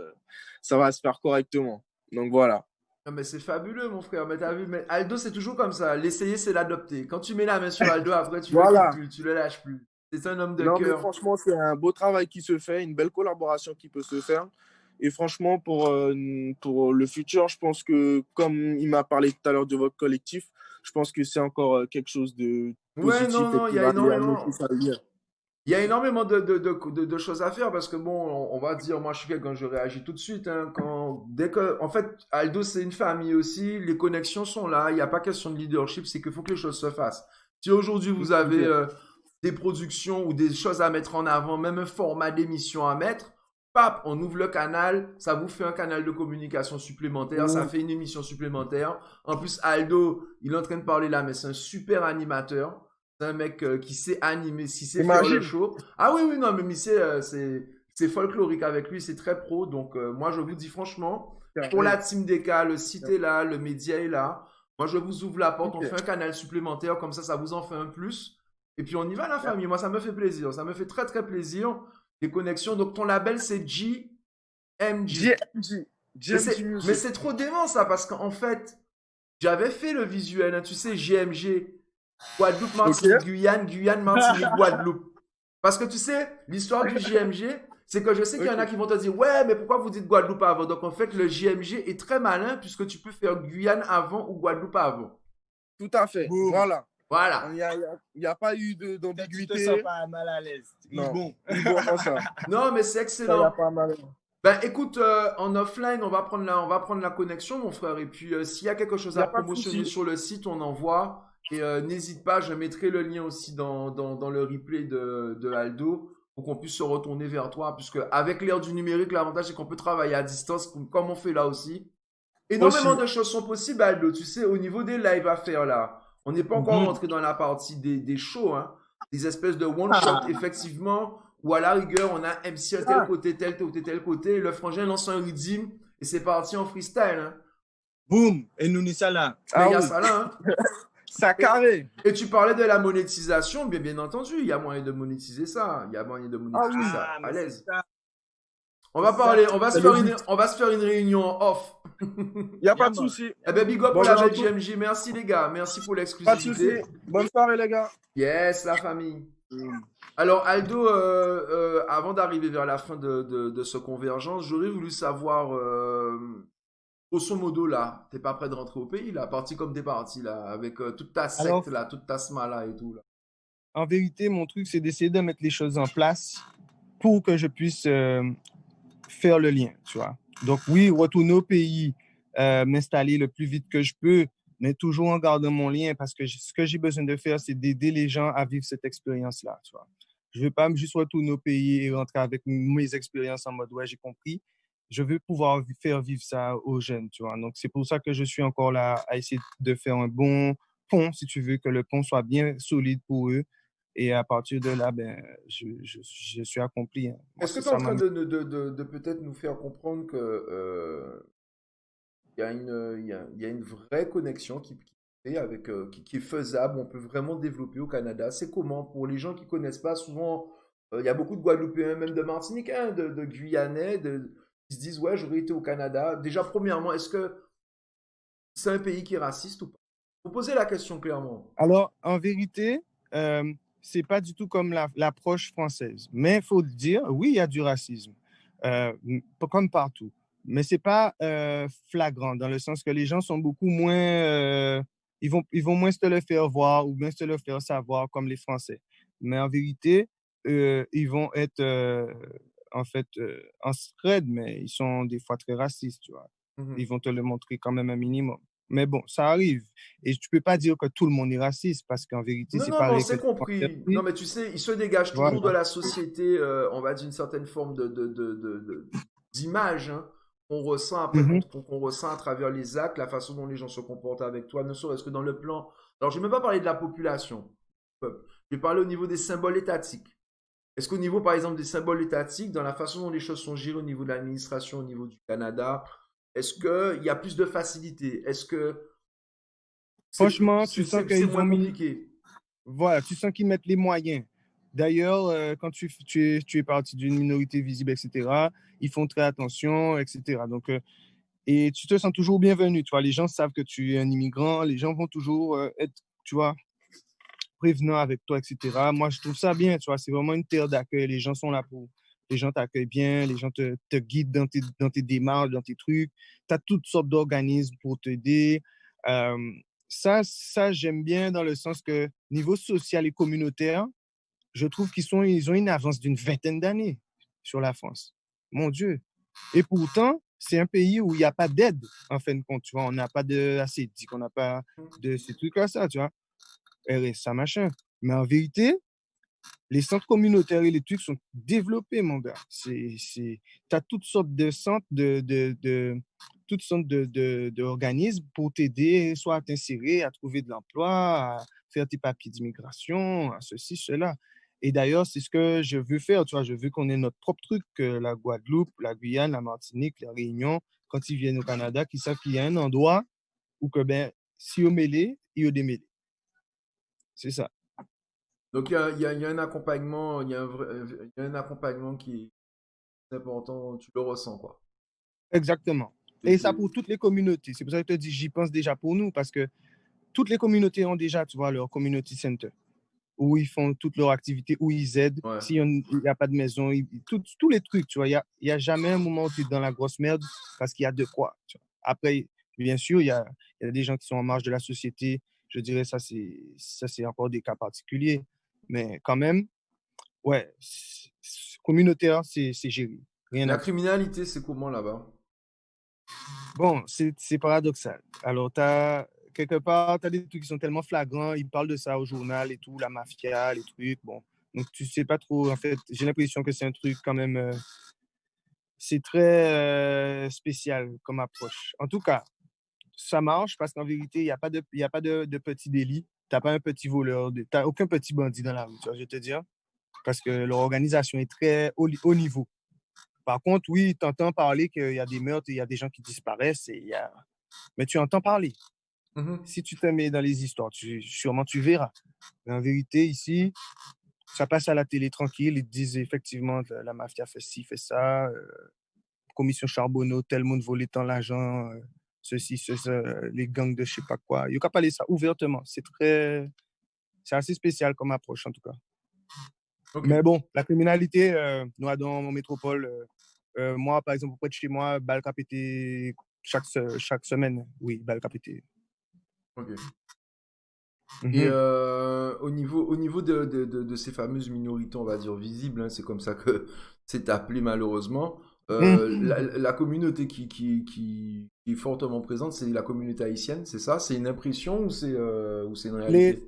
ça va se faire correctement. Donc, voilà. Ah, mais c'est fabuleux, mon frère. Mais t'as vu, mais Aldo, c'est toujours comme ça. L'essayer, c'est l'adopter. Quand tu mets la main sur Aldo, après, tu Voilà. tu le lâches plus. C'est un homme de Non, mais cœur. franchement, c'est un beau travail qui se fait, une belle collaboration qui peut se faire. Et franchement, pour le futur, je pense que, comme il m'a parlé tout à l'heure de votre collectif, je pense que c'est encore quelque chose de positif. Ouais, non, et il qui y a va énormément. amener tout ça bien. Il y a énormément de choses à faire parce que bon, on va dire, moi je suis quelqu'un, je réagis tout de suite. Hein, en fait, Aldo c'est une famille aussi, les connexions sont là, il n'y a pas question de leadership, c'est qu'il faut que les choses se fassent. Si aujourd'hui vous avez des productions ou des choses à mettre en avant, même un format d'émission à mettre, pap, on ouvre le canal, ça vous fait un canal de communication supplémentaire, ça fait une émission supplémentaire. En plus, Aldo, il est en train de parler là, mais c'est un super animateur. C'est un mec qui sait animer, qui sait faire le show. Ah oui, non, mais c'est folklorique avec lui, c'est très pro. Donc, moi, je vous dis franchement, pour la team DK, le site est là, le média est là. Moi, je vous ouvre la porte, on fait un canal supplémentaire, comme ça vous en fait un plus. Et puis, on y va, la famille. Moi, ça me fait plaisir. Ça me fait très, très plaisir. Les connexions. Donc, ton label, c'est GMG. Mais c'est trop dément, ça, parce qu'en fait, j'avais fait le visuel, hein, tu sais, GMG. Guadeloupe, Martinique, Guyane, Martinique, Guadeloupe. Parce que tu sais, l'histoire du JMG, c'est que je sais qu'il y en a qui vont te dire, ouais, mais pourquoi vous dites Guadeloupe avant? Donc en fait, le JMG est très malin puisque tu peux faire Guyane avant ou Guadeloupe avant. Tout à fait. Voilà. Il n'y a pas eu d'ambiguïté. Tu te sens pas mal à l'aise. Non. Bon. Non, mais c'est excellent. Ça, pas mal. Ben écoute, en offline, on va prendre la connexion, mon frère. Et puis, s'il y a quelque chose à promotionner sur le site, on envoie. Et n'hésite pas, je mettrai le lien aussi dans le replay de Aldo pour qu'on puisse se retourner vers toi. Puisque avec l'ère du numérique, l'avantage c'est qu'on peut travailler à distance comme on fait là aussi. Énormément de choses sont possibles, Aldo. Tu sais, au niveau des lives à faire là, on n'est pas encore rentré dans la partie des shows, hein, des espèces de one-shot, effectivement, où à la rigueur, on a MC à tel côté, tel côté, le frangin lance un redeem et c'est parti en freestyle. Hein. Boum! Et nous, ni ça là. Mais il y a ça là, hein. Ça carré. Et tu parlais de la monétisation, bien entendu, il y a moyen de monétiser ça. Il y a moyen de monétiser ça Ah, à mais c'est l'aise. ça. On va C'est parler, ça. on va se C'est faire le une, but. on va se faire une réunion off. Il n'y a pas de Diamant. souci. Eh ben, big up Bon, pour la je Belgique retourne. MJ. Merci les gars. Merci pour Pas de souci. l'exclusivité. Bonne soirée, les gars. Yes, la famille. Alors, Aldo, avant d'arriver vers la fin de ce convergence, j'aurais voulu savoir, grosso modo, là, t'es pas prêt de rentrer au pays, là, parti comme t'es parti, là, avec toute ta secte, Alors, là, toute ta sma, là, et tout, là. en vérité, mon truc, c'est d'essayer de mettre les choses en place pour que je puisse faire le lien, tu vois. Donc oui, retourner au pays, m'installer le plus vite que je peux, mais toujours en gardant mon lien parce que ce que j'ai besoin de faire, c'est d'aider les gens à vivre cette expérience-là, tu vois. Je ne veux pas juste retourner au pays et rentrer avec mes expériences en mode, ouais, j'ai compris. Je veux pouvoir faire vivre ça aux jeunes, tu vois. Donc, c'est pour ça que je suis encore là à essayer de faire un bon pont, si tu veux, que le pont soit bien solide pour eux. Et à partir de là, ben, je suis accompli, hein. Moi, Est-ce que c'est tu es en ça train ma... de peut-être nous faire comprendre que il y a une vraie connexion qui est avec, qui est faisable, on peut vraiment développer au Canada. C'est comment? Pour les gens qui connaissent pas, souvent, il y a beaucoup de Guadeloupéens, même de Martinique, hein, de Guyanais, qui se disent, ouais, j'aurais été au Canada. Déjà, premièrement, est-ce que c'est un pays qui est raciste ou pas? Faut poser la question clairement. Alors, en vérité, c'est pas du tout comme l'approche française. Mais il faut le dire, oui, il y a du racisme, comme partout. Mais c'est pas flagrant, dans le sens que les gens sont beaucoup moins... ils vont moins se le faire voir ou moins se le faire savoir comme les Français. Mais en vérité, ils vont être en fait en scred, mais ils sont des fois très racistes, tu vois. Ils vont te le montrer quand même un minimum. Mais bon, ça arrive. Et tu peux pas dire que tout le monde est raciste parce qu'en vérité, Non, c'est non, mais on pareil que s'est compris. Non, mais tu sais, il se dégage toujours de voilà. la société, on va dire, une certaine forme d'image, hein, qu'on ressent après, Mhm. qu'on ressent à travers les actes, la façon dont les gens se comportent avec toi, ne serait-ce que dans le plan. Alors, je ne vais même pas parler de la population, peuple. Je vais parler au niveau des symboles étatiques. Est-ce qu'au niveau, par exemple, des symboles étatiques, dans la façon dont les choses sont gérées au niveau de l'administration, au niveau du Canada, est-ce qu'il y a plus de facilité? Est-ce que Franchement, tu sens c'est qu'ils moins ont mis... compliqué? Voilà, tu sens qu'ils mettent les moyens. D'ailleurs, quand tu es parti d'une minorité visible, etc., ils font très attention, etc. Donc, et tu te sens toujours bienvenu. Tu vois, les gens savent que tu es un immigrant. Les gens vont toujours être, tu vois, prévenants avec toi, etc. Moi, je trouve ça bien. Tu vois, c'est vraiment une terre d'accueil. Les gens sont là pour... Les gens t'accueillent bien. Les gens te guident dans tes démarches, dans tes trucs. Tu as toutes sortes d'organismes pour t'aider. Ça, j'aime bien dans le sens que niveau social et communautaire, je trouve ils ont une avance d'une vingtaine d'années sur la France. Mon Dieu. Et pourtant, c'est un pays où il n'y a pas d'aide, en fin de compte. Tu vois, on n'a pas de ascétique, on n'a pas de ces trucs-là, ça, tu vois. RSA, machin. Mais en vérité, les centres communautaires et les trucs sont développés, mon gars. Tu as toutes sortes de centres, toutes sortes d'organismes pour t'aider, soit à t'insérer, à trouver de l'emploi, à faire tes papiers d'immigration, à ceci, cela. Et d'ailleurs, c'est ce que je veux faire. Tu vois, je veux qu'on ait notre propre truc, que la Guadeloupe, la Guyane, la Martinique, la Réunion, quand ils viennent au Canada, qu'ils savent qu'il y a un endroit où que, ben, si on mêlé, il y a démêlé. C'est ça. Donc il y a un accompagnement, il y a un accompagnement qui est important, tu le ressens quoi. Exactement. Et ça pour toutes les communautés. C'est pour ça que je te dis, j'y pense déjà pour nous, parce que toutes les communautés ont déjà, tu vois, leur community center, où ils font toutes leurs activités, où ils aident. Ouais. S'il n'y a pas de maison, tous les trucs, tu vois. Il y a jamais un moment où tu es dans la grosse merde parce qu'il y a de quoi. Tu vois. Après, bien sûr, il y a des gens qui sont en marge de la société. Je dirais ça, c'est encore des cas particuliers. Mais quand même, ouais, communautaire, c'est géré. Rien La à dire. criminalité, c'est comment là-bas? Bon, c'est paradoxal. Alors, quelque part, tu as des trucs qui sont tellement flagrants, ils parlent de ça au journal et tout, la mafia, les trucs, bon. Donc, tu sais pas trop, en fait, j'ai l'impression que c'est un truc quand même, c'est très spécial comme approche. En tout cas, ça marche parce qu'en vérité, il n'y a pas de petit délit. Tu n'as pas un petit voleur, tu n'as aucun petit bandit dans la rue, tu vois, je vais te dire, parce que leur organisation est très haut niveau. Par contre, oui, tu entends parler qu'il y a des meurtres, il y a des gens qui disparaissent, mais tu entends parler. Mhm. Si tu te mets dans les histoires, sûrement tu verras. Mais en vérité, ici, ça passe à la télé tranquille. Ils te disent effectivement que la mafia fait ci, fait ça. Commission Charbonneau, tel monde volé tant l'argent. Ceci, les gangs de je sais pas quoi. Il n'y a qu'à parler ça ouvertement. C'est assez spécial comme approche en tout cas. Ok. Mais bon, la criminalité, nous, dans mon métropole, moi, par exemple, près de chez moi, balle capité chaque semaine. Oui, balle capité. Ok. Mhm. Et au niveau de ces fameuses minorités, on va dire visibles, hein, c'est comme ça que c'est appelé malheureusement. La communauté qui est fortement présente, c'est la communauté haïtienne, c'est ça? C'est une impression ou c'est une réalité?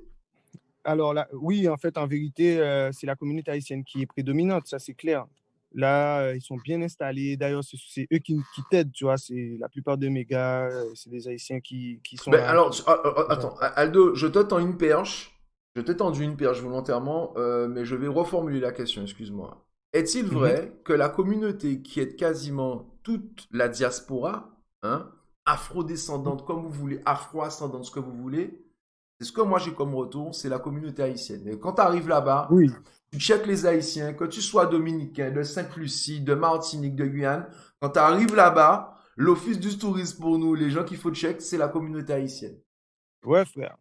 Alors là, oui, en fait, en vérité, c'est la communauté haïtienne qui est prédominante, ça c'est clair. Là, ils sont bien installés. D'ailleurs, c'est eux qui t'aident, tu vois. C'est la plupart de mes gars, c'est des Haïtiens qui sont Ben là. alors, attends, Aldo, je te tends une perche. Je t'ai tendu une perche volontairement, mais je vais reformuler la question, excuse-moi. Est-il vrai que la communauté qui est quasiment toute la diaspora, hein, afro-descendante, comme vous voulez, afro-ascendante, ce que vous voulez, c'est ce que moi j'ai comme retour, c'est la communauté haïtienne. Et quand tu arrives là-bas, Oui, tu checkes les Haïtiens, que tu sois dominicain, de Sainte-Lucie, de Martinique, de Guyane, quand tu arrives là-bas, l'office du tourisme pour nous, les gens qu'il faut check, c'est la communauté haïtienne. ouais, frère.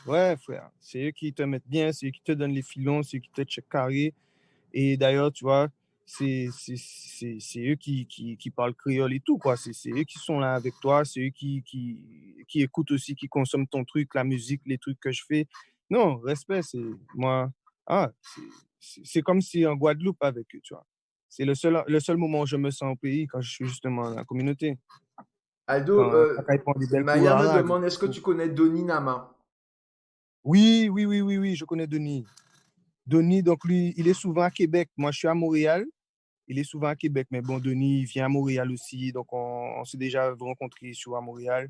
Ouais, frère. C'est eux qui te mettent bien, c'est eux qui te donnent les filons, c'est eux qui te checkent carré. Et d'ailleurs, tu vois, c'est eux qui parlent créole et tout, quoi. C'est eux qui sont là avec toi, c'est eux qui écoutent aussi, qui consomment ton truc, la musique, les trucs que je fais. Non, respect, c'est moi. Ah, c'est comme si en Guadeloupe avec eux, tu vois. C'est le seul moment où je me sens au pays quand je suis justement dans la communauté. Aldo, Quand ils font des belles Maya me courades. demande, est-ce que tu connais Donny Nama? Oui, oui, oui, oui, oui, je connais Denis. Denis, donc lui, il est souvent à Québec. Moi, je suis à Montréal. Il est souvent à Québec, mais bon, Denis il vient à Montréal aussi, donc on s'est déjà rencontrés sur à Montréal.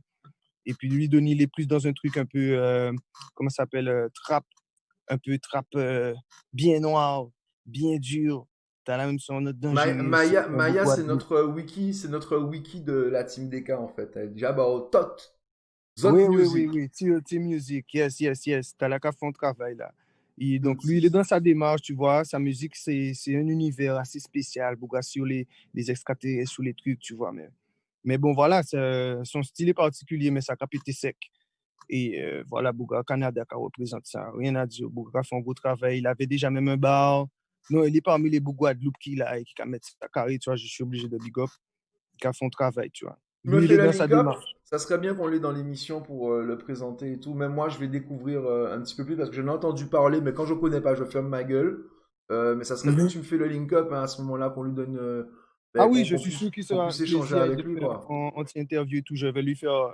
Et puis lui, Denis, il est plus dans un truc un peu, comment ça s'appelle, trap, un peu trap bien noir, bien dur. T'as la même son, notre danger. Maya, c'est notre wiki de la team DK en fait. Elle dit, ah bah, au tot, Zot Oui, oui, oui, Music. oui, TLT Music, yes, yes, yes. T'as la qu'à fond de travail là. Et donc lui, il est Outil. dans sa démarche, tu vois. Sa musique, c'est un univers assez spécial, beaucoup sur les extraterrestres, sur les trucs, tu vois. Mais bon, voilà, son style est particulier, mais ça a été sec. Et voilà, Bouga, Canada qui représente ça. Rien à dire. Bouga fait un beau travail. Il avait déjà même un bar. Non, il est parmi les Bouga de Loup qui a et qui a mettre ça carré, tu vois. Je suis obligé de big up. Qui a fait un travail, tu vois. Tu me Lui, il fais est le dans sa link-up? démarche. Ça serait bien qu'on l'ait dans l'émission pour le présenter et tout. Même moi, je vais découvrir un petit peu plus parce que j'en ai entendu parler, mais quand je connais pas, je ferme ma gueule. Mais ça serait bien que tu me fais le link-up hein, à ce moment-là, qu'on lui donne, Ah ben, oui, je suis sûr qu'il qu'on sera puisse échanger plaisir avec de lui, faire quoi. un anti-interview et tout. Je vais lui faire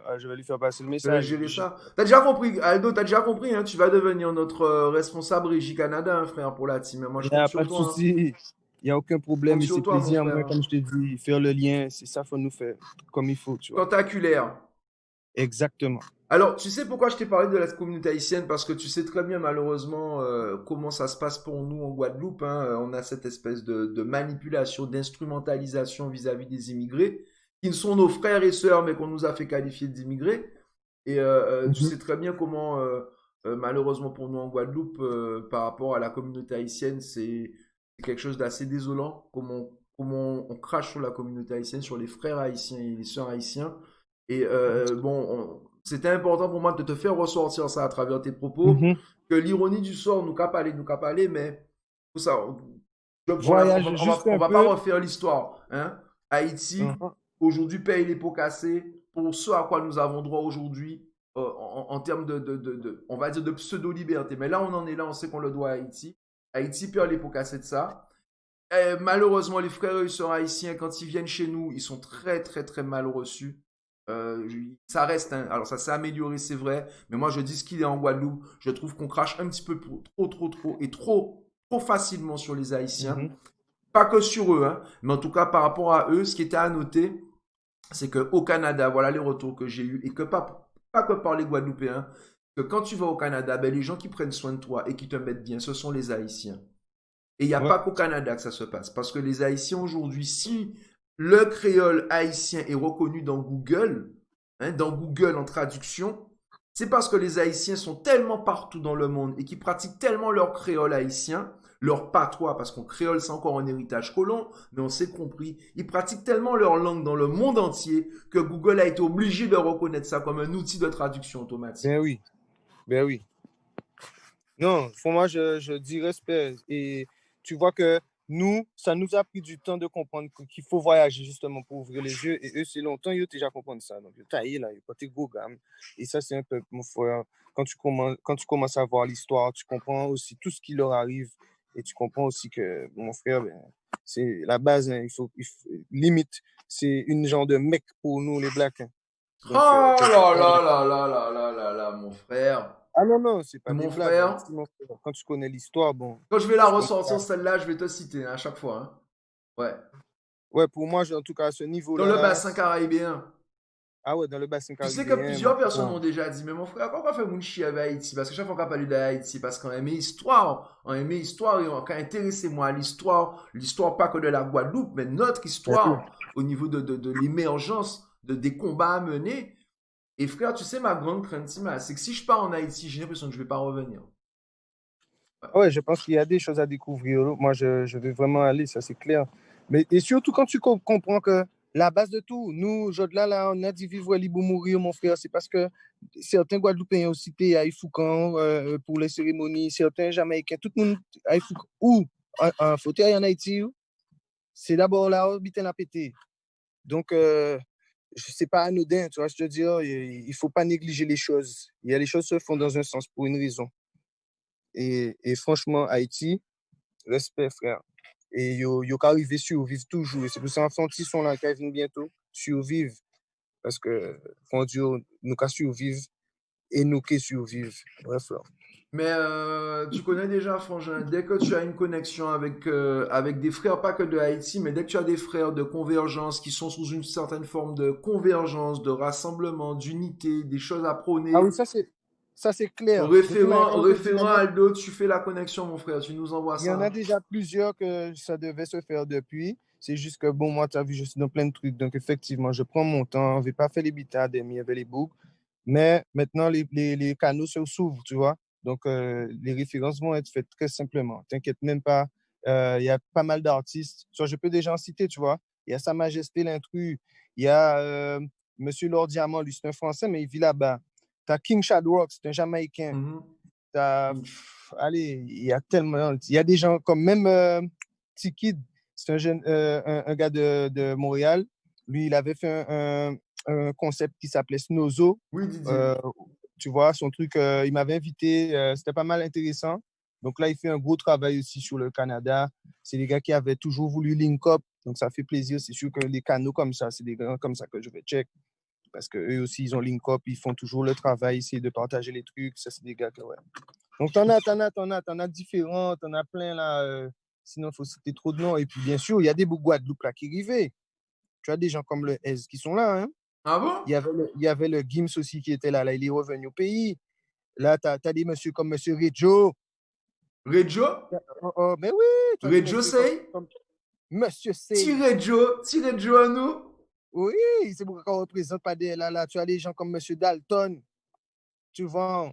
passer le Je vais message. gérer ça. T'as déjà compris, Aldo, t'as déjà compris, hein, tu vas devenir notre responsable Régie Canada, hein, frère, pour la team. Moi, je Il n'y a compte pas sur de toi. Hein. souci. Il n'y a aucun Je problème. compte Et sur c'est toi, mon plaisir, moi, frère. comme je te dis, faire le lien. C'est ça, faut nous faire comme il faut, tu vois. Tentaculaire. Exactement. Alors, tu sais pourquoi je t'ai parlé de la communauté haïtienne? Parce que tu sais très bien, malheureusement, comment ça se passe pour nous en Guadeloupe. Hein. On a cette espèce de manipulation, d'instrumentalisation vis-à-vis des immigrés, qui ne sont nos frères et sœurs, mais qu'on nous a fait qualifier d'immigrés. Et tu sais très bien comment, malheureusement pour nous en Guadeloupe, par rapport à la communauté haïtienne, c'est quelque chose d'assez désolant. Comment on crache sur la communauté haïtienne, sur les frères haïtiens et les sœurs haïtiens. Et bon, c'était important pour moi de te faire ressortir ça à travers tes propos, Mhm. que l'ironie du sort nous capale, mais tout ça, Voyage juste on un va pas peu. refaire l'histoire. Hein? Haïti, Mhm. aujourd'hui, paye les pots cassés pour ce à quoi nous avons droit aujourd'hui, en termes on va dire, de pseudo-liberté. Mais là, on en est là, on sait qu'on le doit à Haïti. Haïti perd les pots cassés de ça. Et malheureusement, les frères et sœurs haïtiens, quand ils viennent chez nous, ils sont très, très, très mal reçus. Ça reste, hein. Alors ça s'est amélioré, c'est vrai, mais moi je dis ce qu'il est en Guadeloupe, je trouve qu'on crache un petit peu trop facilement sur les Haïtiens. Mhm. Pas que sur eux, hein, mais en tout cas par rapport à eux, ce qui était à noter, c'est qu'au Canada, voilà les retours que j'ai eus, et que pas que par les Guadeloupéens, que quand tu vas au Canada, ben, les gens qui prennent soin de toi et qui te mettent bien, ce sont les Haïtiens. Et il n'y a Ouais. pas qu'au Canada que ça se passe. Parce que les Haïtiens aujourd'hui, si le créole haïtien est reconnu dans Google, hein, dans Google en traduction, c'est parce que les Haïtiens sont tellement partout dans le monde et qu'ils pratiquent tellement leur créole haïtien, leur patois, parce qu'on créole, c'est encore un héritage colon, mais on s'est compris. Ils pratiquent tellement leur langue dans le monde entier que Google a été obligé de reconnaître ça comme un outil de traduction automatique. Ben oui, ben oui. Non, pour moi, je dis respect. Et tu vois que nous, ça nous a pris du temps de comprendre qu'il faut voyager justement pour ouvrir les yeux. Et eux, c'est longtemps, ils ont déjà compris ça. Donc, taillé là, ils ont gros gamme. Et ça, c'est un peu, mon frère, quand tu commences à voir l'histoire, tu comprends aussi tout ce qui leur arrive. Et tu comprends aussi que, mon frère, ben, c'est la base, hein, limite, c'est une genre de mec pour nous, les Blacks. Hein. Oh Donc, là là là là là là là là, mon frère. ah non, c'est pas Mon des blagues. frère. Hein. Mon frère. Quand tu connais l'histoire, bon. Quand je vais la ressortir, celle-là, je vais te citer hein, à chaque fois. Hein. Ouais. Ouais, pour moi, en tout cas, à ce niveau-là. Dans le bassin caribéen. Ah ouais, dans le bassin Tu caribéen. sais que plusieurs personnes m'ont déjà dit, mais mon frère, pourquoi fait mon chien avec Haïti? Parce que chaque fois qu'on parle d'Haïti, parce qu'on aimait l'histoire, et on a intéressé moi à l'histoire pas que de la Guadeloupe, mais notre histoire au niveau de l'émergence des combats à mener. Et frère, tu sais, ma grande crainte, c'est que si je pars en Haïti, j'ai l'impression que je ne vais pas revenir. Ouais, je pense qu'il y a des choses à découvrir. Moi, je vais vraiment aller, ça c'est clair. Mais et surtout quand tu comprends que la base de tout, nous, aujourd'hui, là, on a dit vivre libre ou mourir, mon frère, c'est parce que certains Guadeloupéens ont cité à Ifoukan pour les cérémonies, certains Jamaïcains, tout le monde à Ifoukan, ou en fauteuil en Haïti, c'est d'abord là, habitant la pété. Donc, c'est pas anodin, tu vois, je te dis, il faut pas négliger les choses. Les choses se font dans un sens pour une raison. Et franchement, Haïti, respect, frère. Et yo qu'arrivé survivre toujours. Et c'est pour ça que les sont là, qui viennent bientôt, survivre. Parce que, quand Dieu nous qu'à survivre et nous qui survivre. Bref, là. Mais tu connais déjà, Frangin, dès que tu as une connexion avec des frères, pas que de Haïti, mais dès que tu as des frères de convergence qui sont sous une certaine forme de convergence, de rassemblement, d'unité, des choses à prôner. Ah oui, ça c'est clair. Référent Aldo, tu fais la connexion, mon frère, tu nous envoies ça. Il y en a déjà plusieurs que ça devait se faire depuis. C'est juste que, bon, moi, tu as vu, je suis dans plein de trucs. Donc, effectivement, je prends mon temps. On ne va pas faire les bitades, mais avec les boucles. Mais maintenant, les canaux se s'ouvrent, tu vois. Donc, les références vont être faites très simplement. T'inquiète même pas. Il y a pas mal d'artistes. Soit je peux déjà en citer, tu vois. Il y a Sa Majesté l'Intrus. Il y a Monsieur Lord Diamant, lui, c'est un Français, mais il vit là-bas. Tu as King Shadrock, c'est un Jamaïcain. Allez, il y a tellement. Il y a des gens comme même T-Kid, c'est un jeune, un gars de Montréal. Lui, il avait fait un concept qui s'appelait Snozo. Oui, Didier. Tu vois, son truc, il m'avait invité, c'était pas mal intéressant. Donc là, il fait un gros travail aussi sur le Canada. C'est des gars qui avaient toujours voulu link up. Donc ça fait plaisir. C'est sûr que les canaux comme ça, c'est des gars comme ça que je vais check. Parce qu'eux aussi, ils ont link up, ils font toujours le travail, essayer de partager les trucs. Ça, c'est des gars que, ouais. Donc, t'en as différents, t'en as plein là. Sinon, il faut citer trop de noms. Et puis, bien sûr, il y a des Guadeloupe là qui arrivaient. Tu as des gens comme le Ez qui sont là. Hein? Ah bon? Il y avait le Gims aussi qui était là. Là, il est revenu au pays. Là, tu as des messieurs comme Monsieur Rejo. Rejo? Mais oui. Rejo Sey? Monsieur Sey. Rejo à nous? Oui, c'est pourquoi on ne représente pas des là. Tu as des gens comme Monsieur Dalton. Tu vois.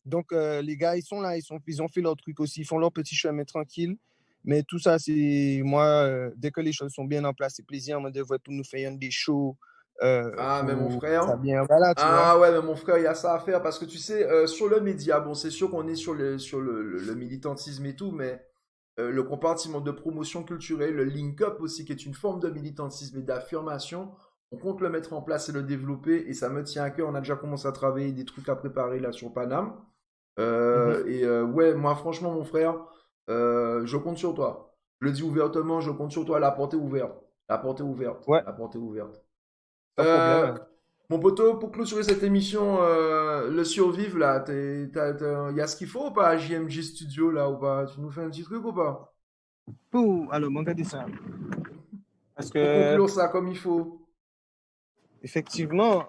Donc, les gars, ils sont là. Ils ont fait leur truc aussi. Ils font leur petit chemin tranquille. Mais tout ça, c'est moi, dès que les choses sont bien en place, c'est plaisir. On devrait pour nous faire des shows. Mais mon frère. Ça bien, voilà, tu vois. Ouais, mais mon frère, il y a ça à faire. Parce que tu sais, sur le média, bon, c'est sûr qu'on est sur le militantisme et tout, mais le compartiment de promotion culturelle, le link-up aussi, qui est une forme de militantisme et d'affirmation, on compte le mettre en place et le développer. Et ça me tient à cœur. On a déjà commencé à travailler des trucs à préparer là sur Paname. Ouais, moi, franchement, mon frère, je compte sur toi. Je le dis ouvertement, je compte sur toi. La porte est ouverte. La porte est ouverte. Ouais. La porte est ouverte. Pas de problème. Mon poteau, pour clôturer cette émission, le survivre là, y a ce qu'il faut ou pas à JMJ Studio là ou pas? Tu nous fais un petit truc ou pas? Alors, mon gars, dis ça. Parce Pour que, conclure ça comme il faut. effectivement,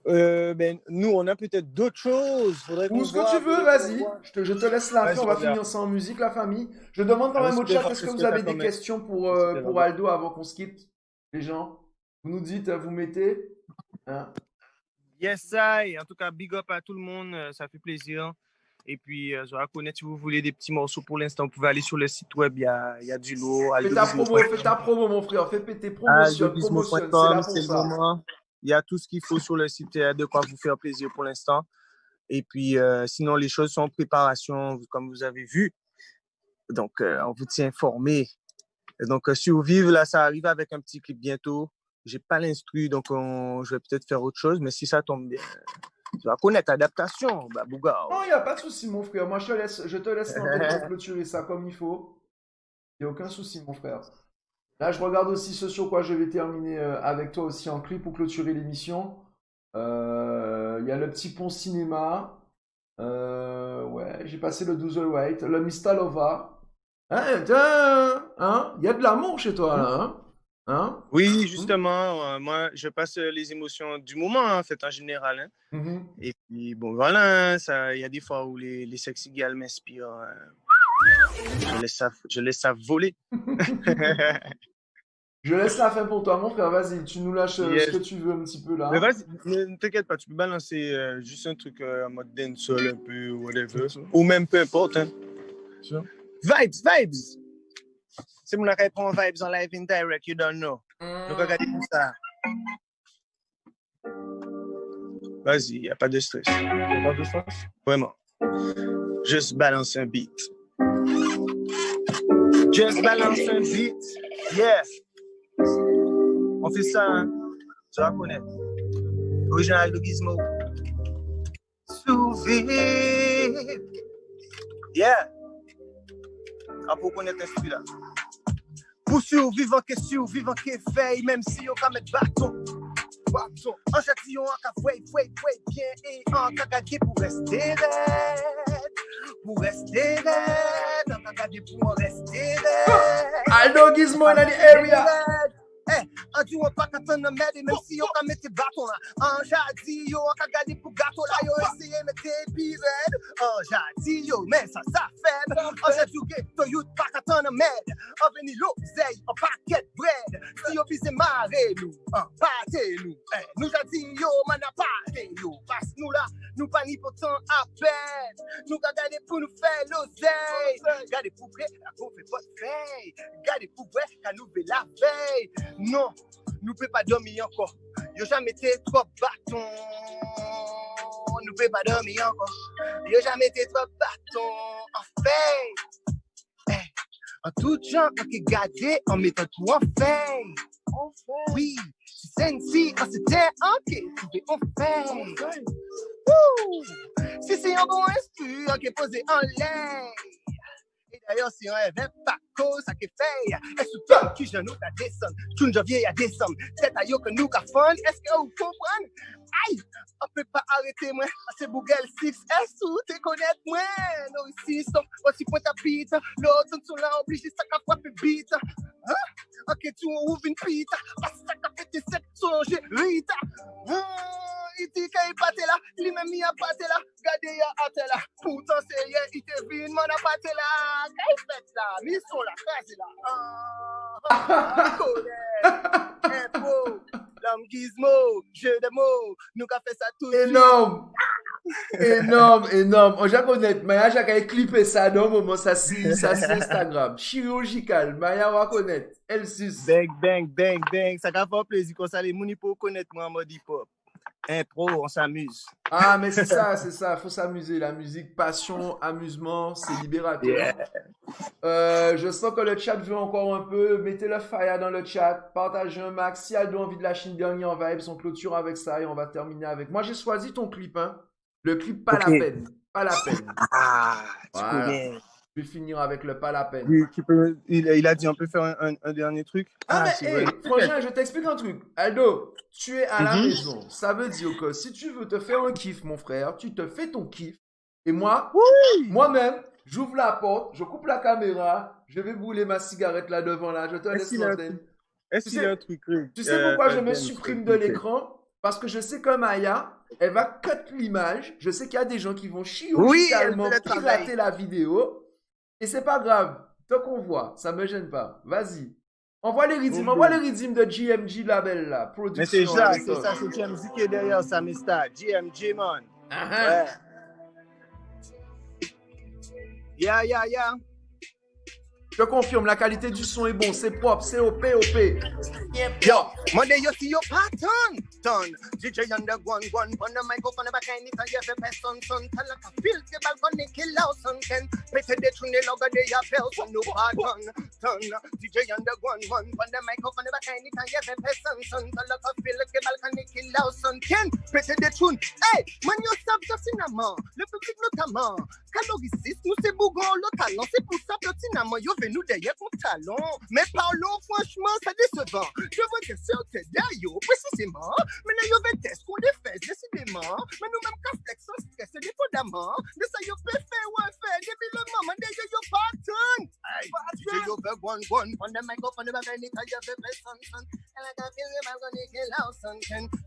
nous, on a peut-être d'autres choses. Faudrait Ou ce que tu veux, vas-y. Je te laisse la fin. On va finir ça en musique, la famille. Je demande quand même au chat, est-ce que vous avez des questions pour Aldo avant qu'on se quitte? Les gens, vous nous dites, vous mettez. Hein? Yes, ça. Et en tout cas, big up à tout le monde. Ça fait plaisir. Et puis, je vais reconnaître, si vous voulez des petits morceaux pour l'instant, vous pouvez aller sur le site web. Il y a du lourd. Fais ta promo, mon frère. Fais péter promotion. C'est là pour c'est le ça. moment. Il y a tout ce qu'il faut sur le site. Il y a de quoi vous faire plaisir pour l'instant. Et puis, sinon, les choses sont en préparation, comme vous avez vu. Donc, on vous tient informé. Et donc, Survivre, là, ça arrive avec un petit clip bientôt. J'ai pas l'instru, donc je vais peut-être faire autre chose. Mais si ça tombe bien, tu vas connaître l'adaptation, Bouga. Non, il n'y a pas de souci, mon frère. Moi, je te laisse l'antenne pour clôturer ça comme il faut. Il n'y a aucun souci, mon frère. Là, je regarde aussi ce sur quoi je vais terminer avec toi aussi en clip pour clôturer l'émission. Il y a le petit pont cinéma. Ouais, j'ai passé le 12 White. Le Mistalova. Hein, il y a de l'amour chez toi, là, hein? Hein? Oui, justement, moi, je passe les émotions du moment, en fait, en général. Hein. Et puis, bon, voilà, il y a des fois où les sexy gals m'inspirent. Je laisse ça voler. Je laisse la fin pour toi, mon frère. Vas-y, tu nous lâches ce que tu veux un petit peu, là. Mais vas-y, ne t'inquiète pas, tu peux balancer juste un truc en mode dancehall un peu, whatever. Ou même peu importe. Hein. Vibes! C'est mon répond vibes en live in direct, you don't know. Donc regardez tout ça. Vas-y, il n'y a pas de stress. Vraiment. Juste balance un beat. Yeah. On fait ça, hein. Tu vas connaître. Original de Gizmo. Survivre. Yeah. Ah, pour connaître celui-là. Pour survivre, qui fait, même si on va mettre bâton. En châtillon, en cas, wait, bien, et en cas, gagner pour rester raide. Pour rester raide, en cas, gagner pour rester raide. Aldo Gizmo in the area. En dit on pas qu'à t'en mettre, même si on va mettre bâton là. En jadis, yo, on va gagner pour gâteau là, yo, essayer de mettre des pirates. En jadis, yo, mais ça fait. En jadis, to you, pas qu'à t'en mettre. En veni l'oseille, en paquet bread. Si yo vise marre nous, en pâté nous. Nous jadis, yo, man a pâté, yo. Parce nous là, nous pas ni pourtant à peine. Nous qu'à gagner pour nous faire l'oseille. Gardez pour vrai, la qu'on fait pas de veille. Gardez pour vrai, qu'à nous fait la veille. Non, nous ne pouvons pas dormir encore. Yo jamais été trop bâton. Nous ne pouvons pas dormir encore. Yo jamais été trop bâton. En fait, en tout genre, on peut garder en mettant tout en fait. Oui, si c'est ainsi, on s'était ok, on fait. Si c'est un bon esprit, on peut poser en l'air. Et d'ailleurs, si on rêve pas cause, ça qui fait, est-ce que toi qui je nous ta descend, tout janvier à décembre, c'est à yo que nous qu'a fun, est-ce que vous comprenez? Aïe, on peut pas arrêter moi, c'est Google 6S ou te connaître moi, nous ici sont aussi point à pite, l'autre sont là obligés ça qu'a frappé beat, hein? Ok, tu ouvres une pite, parce que ça qu'a fait tes sept songer, Rita, il dit qu'il pâté là, il m'a mis à pâté là, gardez ya à là, pourtant c'est hier, il te vine, mon à pâté là, qu'il fait là, mission là, là, info, l'homme Gizmo, jeu de mots, nous qu'a fait ça tout de suite. Énorme. J'ai honnête, Maya, j'ai clippé ça dans le moment, ça c'est Instagram. Chirurgical, Maya, on va connaître. L6. Bang. Ça va faire plaisir quand ça les mouni pour connaître moi en mode hip-hop. Impro, on s'amuse. Ah, mais c'est ça, faut s'amuser. La musique, passion, amusement, c'est libérateur. Yeah. Je sens que le chat veut encore un peu. Mettez le fire dans le chat, partagez un max. Si Aldo a envie de lâcher une dernière vibe, on clôture avec ça et on va terminer avec. Moi, j'ai choisi ton clip, hein. Le clip, pas la peine. Pas la peine. Ah, tu voilà. connais. Je vais finir avec le pas la peine. Oui, il a dit on peut faire un dernier truc. Franchement, je t'explique un truc. Aldo, tu es à la maison. Ça veut dire que si tu veux te faire un kiff, mon frère, tu te fais ton kiff. Et moi, moi-même, j'ouvre la porte, je coupe la caméra, je vais brûler ma cigarette là devant là, je te laisse l'antenne. Est-ce qu'il y a un truc? Tu sais pourquoi je me supprime de l'écran? Parce que je sais que Maya, elle va cut l'image. Je sais qu'il y a des gens qui vont chirurgicalement pirater la vidéo. Et c'est pas grave. Tant qu'on voit, ça me gêne pas. Vas-y. Envoie les rythmes de GMG Label là. Mais c'est Production. ça, avec c'est toi. ça, c'est GMG qui est derrière ça, Mr. GMG, man. Uh-huh. Ouais. Yeah. Je confirme, la qualité du son est bon, c'est propre, c'est OP. Yo, Monday you see your pattern, ton. DJ under one, on the microphone, the back end, and you have a son, tell like a field, the balcony, kill out, son, can. Better the tune, the log, they have bells, no pattern, ton. DJ under one, on the microphone, the back end, and you have a son, tell like a field, the balcony, kill out, son, can. Better the tune, hey, man, you stop the cinéma, le public notamment. Caloricis, nous c'est bougon, le talent, c'est pour ça que cinéma, yo, nous derrière ton talent. Mais parlons franchement, c'est décevant. Je vois que c'est tes derrière, précisément. Mais là, yo, vais test qu'on défait, décidément. Mais nous-mêmes, qu'un flex, on stress, dépendamment. De ça, yo, peut faire, ouais, faire. Depuis le moment, déjà, yo, pattern. DJ, yo, veut one, on the microphone, the back, and you have a son. And like I feel, I'm gonna kill out, son.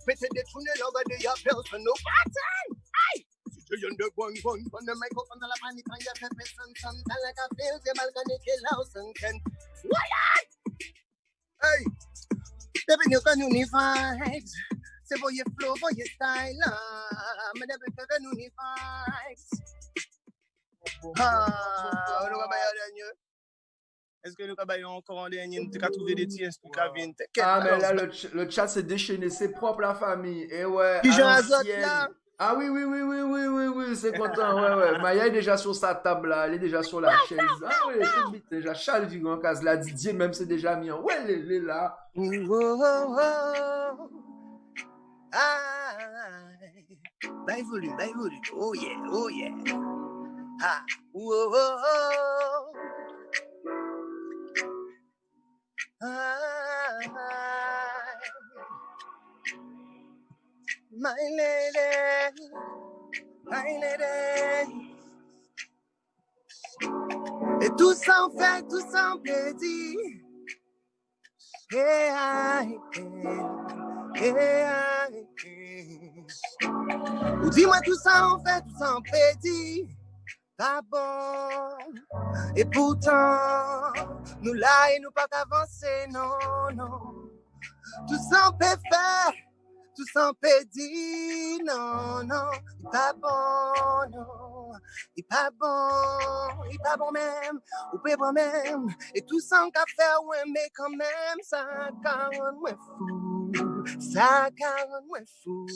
Better the tune, the log, they have bells, no pattern. Hey! DJ under one, on the microphone, the panic, and you have a son. And like I feel, I'm gonna kill out, son. Why? Hey! Depuis nous qu'on unifie, c'est pour your flow, pour your style, mais depuis que nous unifie. On va bailler un dernier. Est-ce que nous va bailler encore un dernier? Nous avons trouvé des tiens pour Kavin. Ah, mais là, le chat s'est déchaîné, c'est propre la famille. Et ouais, Qui joue à à Zot l'ancienne. là? Ah oui, c'est content, ouais. Maya est déjà sur sa table là, elle est déjà sur la chaise. Ah oui, tout vite, déjà, Charles Vigan, case là, Didier même c'est déjà mis en. Ouais, elle est là. Baille volume, oh yeah. Ah, my lady. Et tout ça en fait, tout ça en pédit. Ou dis-moi tout ça en fait, tout ça en pédit. Pas bon. Et pourtant, nous là et nous pas qu'avancer, non. Tout ça en peut faire. Tout s'en pédit, non, il pas bon, non, il pas bon même, ou pas bon même, et tout sans qu'à faire, ouais, mais quand même, ça rend moins fou,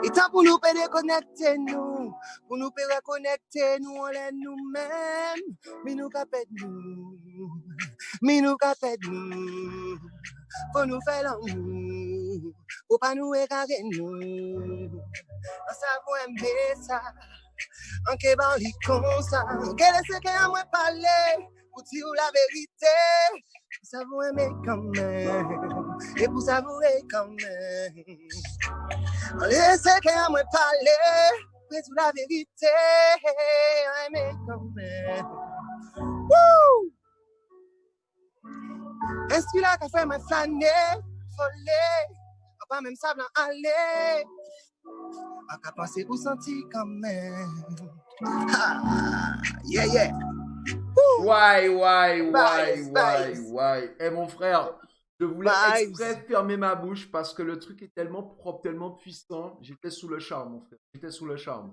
et tant pour nous peut déconnecter nous, pour nous peut reconnecter nous, on l'est nous-mêmes, mais nous capet nous, faut nous faire l'amour. Pour pas nous égarer nous, on s'avoue aimer ça, on qu'est li comme ça, quel est ce qu'il y a moi parler, pour dire la vérité, pour s'avoue aimer quand même, et pour s'avouer quand même, on est ce qu'il y a moi parler, pour dire la vérité, aimer quand même, wouh, est-ce qu'il a qu'à faire ma flâner, foller, pas même ça blanc aller, pas qu'à penser ou sentir quand même. Yeah. Why? Eh mon frère, je voulais exprès fermer ma bouche parce que le truc est tellement propre, tellement puissant. J'étais sous le charme, mon frère.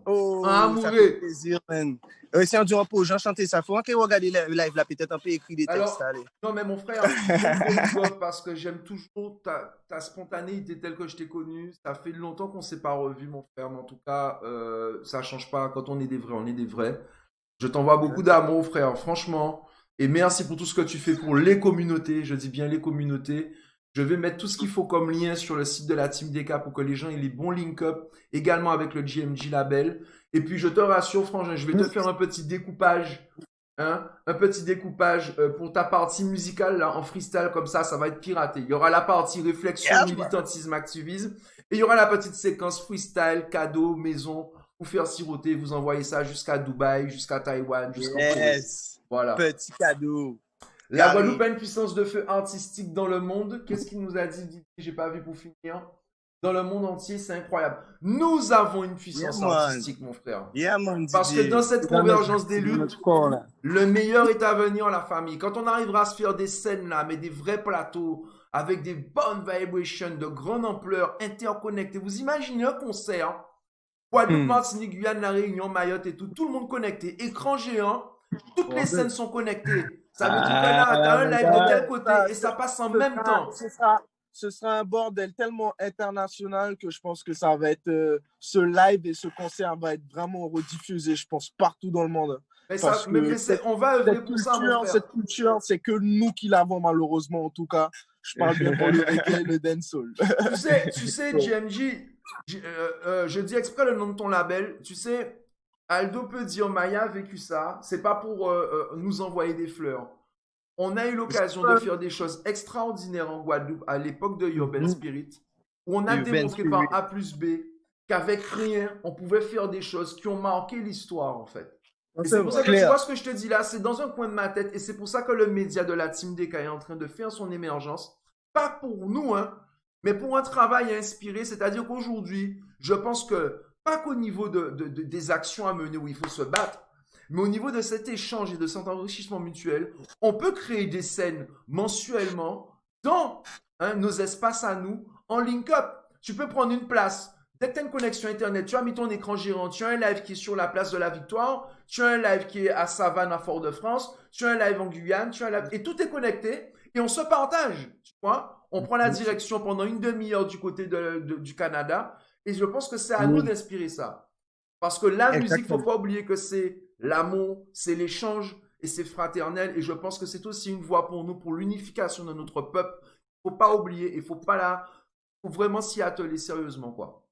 Oh, ça fait plaisir, man. Si on dit un peu, j'ai chanté ça, faut qu'on regarde le live là, peut-être un peu écrit des textes. Alors, non, mais mon frère, parce que j'aime toujours ta spontanéité telle que je t'ai connue. Ça fait longtemps qu'on ne s'est pas revu, mon frère, mais en tout cas, ça ne change pas. Quand on est des vrais, Je t'envoie beaucoup d'amour, frère, franchement. Et merci pour tout ce que tu fais pour les communautés. Je dis bien les communautés. Je vais mettre tout ce qu'il faut comme lien sur le site de la Team DK pour que les gens aient les bons link-up, également avec le GMG Label. Et puis, je te rassure, frangin, je vais te faire un petit découpage. Un petit découpage pour ta partie musicale là, en freestyle, comme ça va être piraté. Il y aura la partie réflexion, militantisme, activisme. Et il y aura la petite séquence freestyle, cadeau, maison, vous faire siroter, vous envoyer ça jusqu'à Dubaï, jusqu'à Taïwan, jusqu'en Corée. Voilà. Petit cadeau. La Guadeloupe a une puissance de feu artistique dans le monde. Qu'est-ce qu'il nous a dit? J'ai pas vu pour finir. dans le monde entier, c'est incroyable. Nous avons une puissance Yeah, man. artistique, mon frère. Yeah, man, Parce que DJ. dans cette C'est dans convergence des c'est dans luttes, notre corps, là. le meilleur est à venir, la famille. Quand on arrivera à se faire des scènes là, mais des vrais plateaux, avec des bonnes vibrations de grande ampleur, interconnectés. Vous imaginez un concert, Guadeloupe, Martinique, Guyane, La Réunion, Mayotte et tout le monde connecté. Écran géant, toutes les scènes sont connectées. Ça veut dire que là, t'as un live de tel côté et ça passe en même temps. Ce sera un bordel tellement international que je pense que ça va être ce live et ce concert va être vraiment rediffusé, je pense, partout dans le monde. Mais, Parce ça, mais, que mais on va œuvrer pour ça, mon frère. cette culture, c'est que nous qui l'avons malheureusement, en tout cas. Je parle bien pour le reggae et le dancehall. Tu sais, JMJ, je dis exprès le nom de ton label. Tu sais, Aldo peut dire Maya a vécu ça. C'est pas pour nous envoyer des fleurs. On a eu l'occasion de faire des choses extraordinaires en Guadeloupe à l'époque de Urban Spirit, où on a démontré par A plus B qu'avec rien, on pouvait faire des choses qui ont marqué l'histoire, en fait. Et c'est pour ça que tu vois ce que je te dis là, c'est dans un coin de ma tête, et c'est pour ça que le média de la Team DK est en train de faire son émergence, pas pour nous, hein, mais pour un travail inspiré, c'est-à-dire qu'aujourd'hui, je pense que, pas qu'au niveau des actions à mener où il faut se battre, mais au niveau de cet échange et de cet enrichissement mutuel, on peut créer des scènes mensuellement dans nos espaces à nous, en link-up. Tu peux prendre une place. Dès que tu as une connexion Internet, tu as mis ton écran géant, tu as un live qui est sur la place de la Victoire, tu as un live qui est à Savane, à Fort-de-France, tu as un live en Guyane, tu as un live... et tout est connecté et on se partage. Tu vois, on prend la direction pendant une demi-heure du côté du Canada et je pense que c'est à nous d'inspirer ça. Parce que la musique, il ne faut pas oublier que c'est l'amour, c'est l'échange et c'est fraternel. Et je pense que c'est aussi une voie pour nous, pour l'unification de notre peuple. Il ne faut pas oublier, il faut vraiment s'y atteler sérieusement, quoi.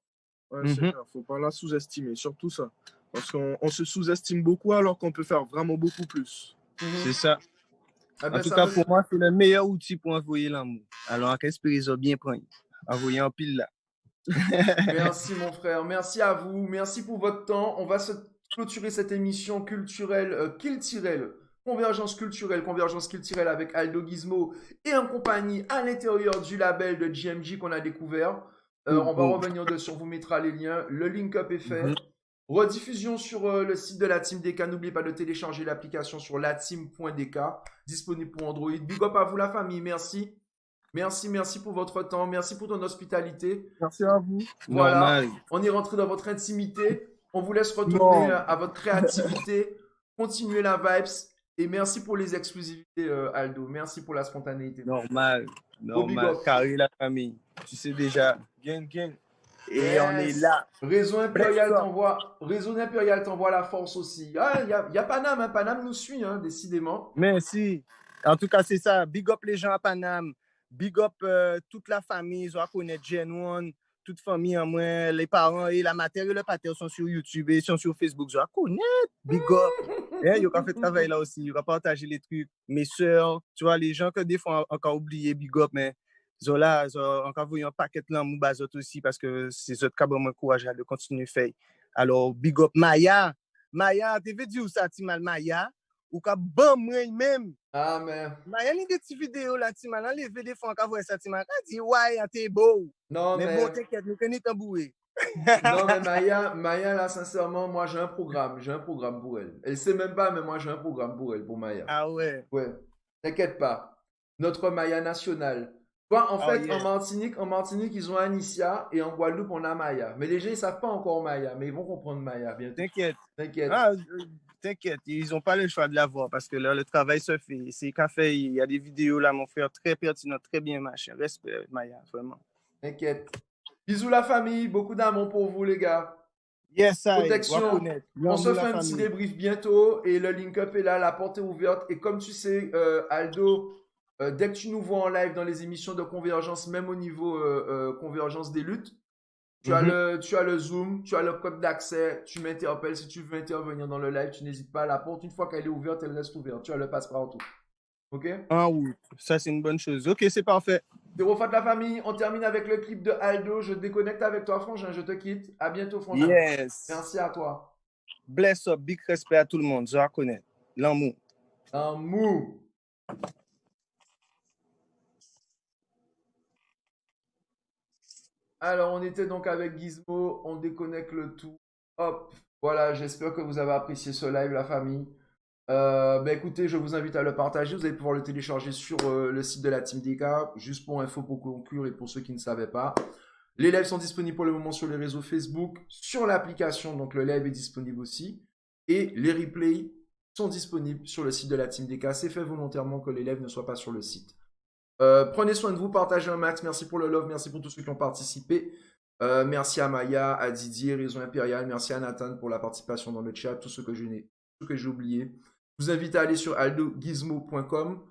Ouais, c'est clair, faut pas la sous-estimer, surtout ça. Parce qu'on se sous-estime beaucoup alors qu'on peut faire vraiment beaucoup plus. C'est ça. Ah ben, En tout cas, pour moi, c'est le meilleur outil pour envoyer l'amour. Alors, qu'espérez bien prendre. Envoyer en pile là. Merci mon frère, merci à vous, merci pour votre temps. On va se clôturer cette émission culturelle Kiltirel, convergence culturelle avec Aldo Gizmo et en compagnie à l'intérieur du label de GMG qu'on a découvert. On va revenir dessus, on vous mettra les liens. Le link-up est fait. Rediffusion sur le site de la Team DK. N'oubliez pas de télécharger l'application sur lateam.dk, disponible pour Android. Big up à vous la famille, merci. Merci pour votre temps. Merci pour ton hospitalité. Merci à vous. Voilà, Normal. on est rentré dans votre intimité. On vous laisse retourner à votre créativité. Continuez la vibes. Et merci pour les exclusivités, Aldo. Merci pour la spontanéité. Normal. big up. Carré la famille. Tu sais déjà. Gang. Et Yes. on est là. Réseau Impérial t'envoie la force aussi. Ah, il y a Paname, hein. Paname nous suit, hein, décidément. Merci. En tout cas, c'est ça. Big up les gens à Paname. Big up toute la famille. Ils ont connaître Gen One, toute famille en moi. Les parents et la mère et le pater sont sur YouTube et sont sur Facebook. Ils ont connaître. Big up. Ils ont fait travail là aussi. Ils ont partagé les trucs. Mes soeurs, tu vois, les gens que des fois encore oublié, big up, mais ils ont là, ils ont encore vu un paquet de l'amour bazot aussi parce que c'est eux qui ont encouragé à continuer à faire. Alors, big up Maya. Maya, tu veux dire ça, Timal Maya? Ou ka bon moi-même. Ah, mais. Maya, il y a des petites vidéos là, Timal, on les fait des fois quand vous ça, Timal. On dit, ouais, t'es beau. Non, mais bon, t'inquiète, nous connaissons tamboué. Non, mais Maya, là, sincèrement, moi, j'ai un programme pour elle. Elle sait même pas, mais moi, j'ai un programme pour elle, pour Maya. Ah ouais? Ouais, t'inquiète pas. Notre Maya nationale. Toi, en fait, yeah. en Martinique, ils ont Anicia et en Guadeloupe, on a Maya. Mais les gens, ils savent pas encore Maya, mais ils vont comprendre Maya bientôt. T'inquiète. T'inquiète. Ah, t'inquiète, ils n'ont pas le choix de la voir parce que là, le travail se fait. C'est qu'à fait, il y a des vidéos là, mon frère, très pertinentes, très bien, machin. Respect, Maya, vraiment. T'inquiète. Bisous la famille, beaucoup d'amour pour vous, les gars. Yes, protection. On se fait un petit débrief bientôt et le link-up est là, la porte est ouverte. Et comme tu sais, Aldo, dès que tu nous vois en live dans les émissions de convergence, même au niveau convergence des luttes, tu as le Zoom, tu as le code d'accès, tu m'interpelles si tu veux intervenir dans le live, tu n'hésites pas. La porte, une fois qu'elle est ouverte, elle reste ouverte. Tu as le passe-partout. Ok? Ah oui, ça c'est une bonne chose. Ok, c'est parfait. Zéro faute la famille, on termine avec le clip de Aldo. Je déconnecte avec toi, Frangin, je te quitte. À bientôt, Frangin. Yes. Merci à toi. Bless up, big respect à tout le monde. Je reconnais. L'amour. L'amour. Alors, on était donc avec Gizmo, on déconnecte le tout. Hop, voilà, j'espère que vous avez apprécié ce live, la famille. Écoutez, je vous invite à le partager. Vous allez pouvoir le télécharger sur le site de la Team DK. Juste pour info, pour conclure et pour ceux qui ne savaient pas. Les lives sont disponibles pour le moment sur les réseaux Facebook, sur l'application, donc le live est disponible aussi. Et les replays sont disponibles sur le site de la Team DK. C'est fait volontairement que les lives ne soient pas sur le site. Prenez soin de vous, partagez un max. Merci pour le love, merci pour tous ceux qui ont participé. Merci à Maya, à Didier, Raison Impériale. Merci à Nathan pour la participation dans le chat, tout ce que j'ai oublié. Je vous invite à aller sur aldogizmo.com.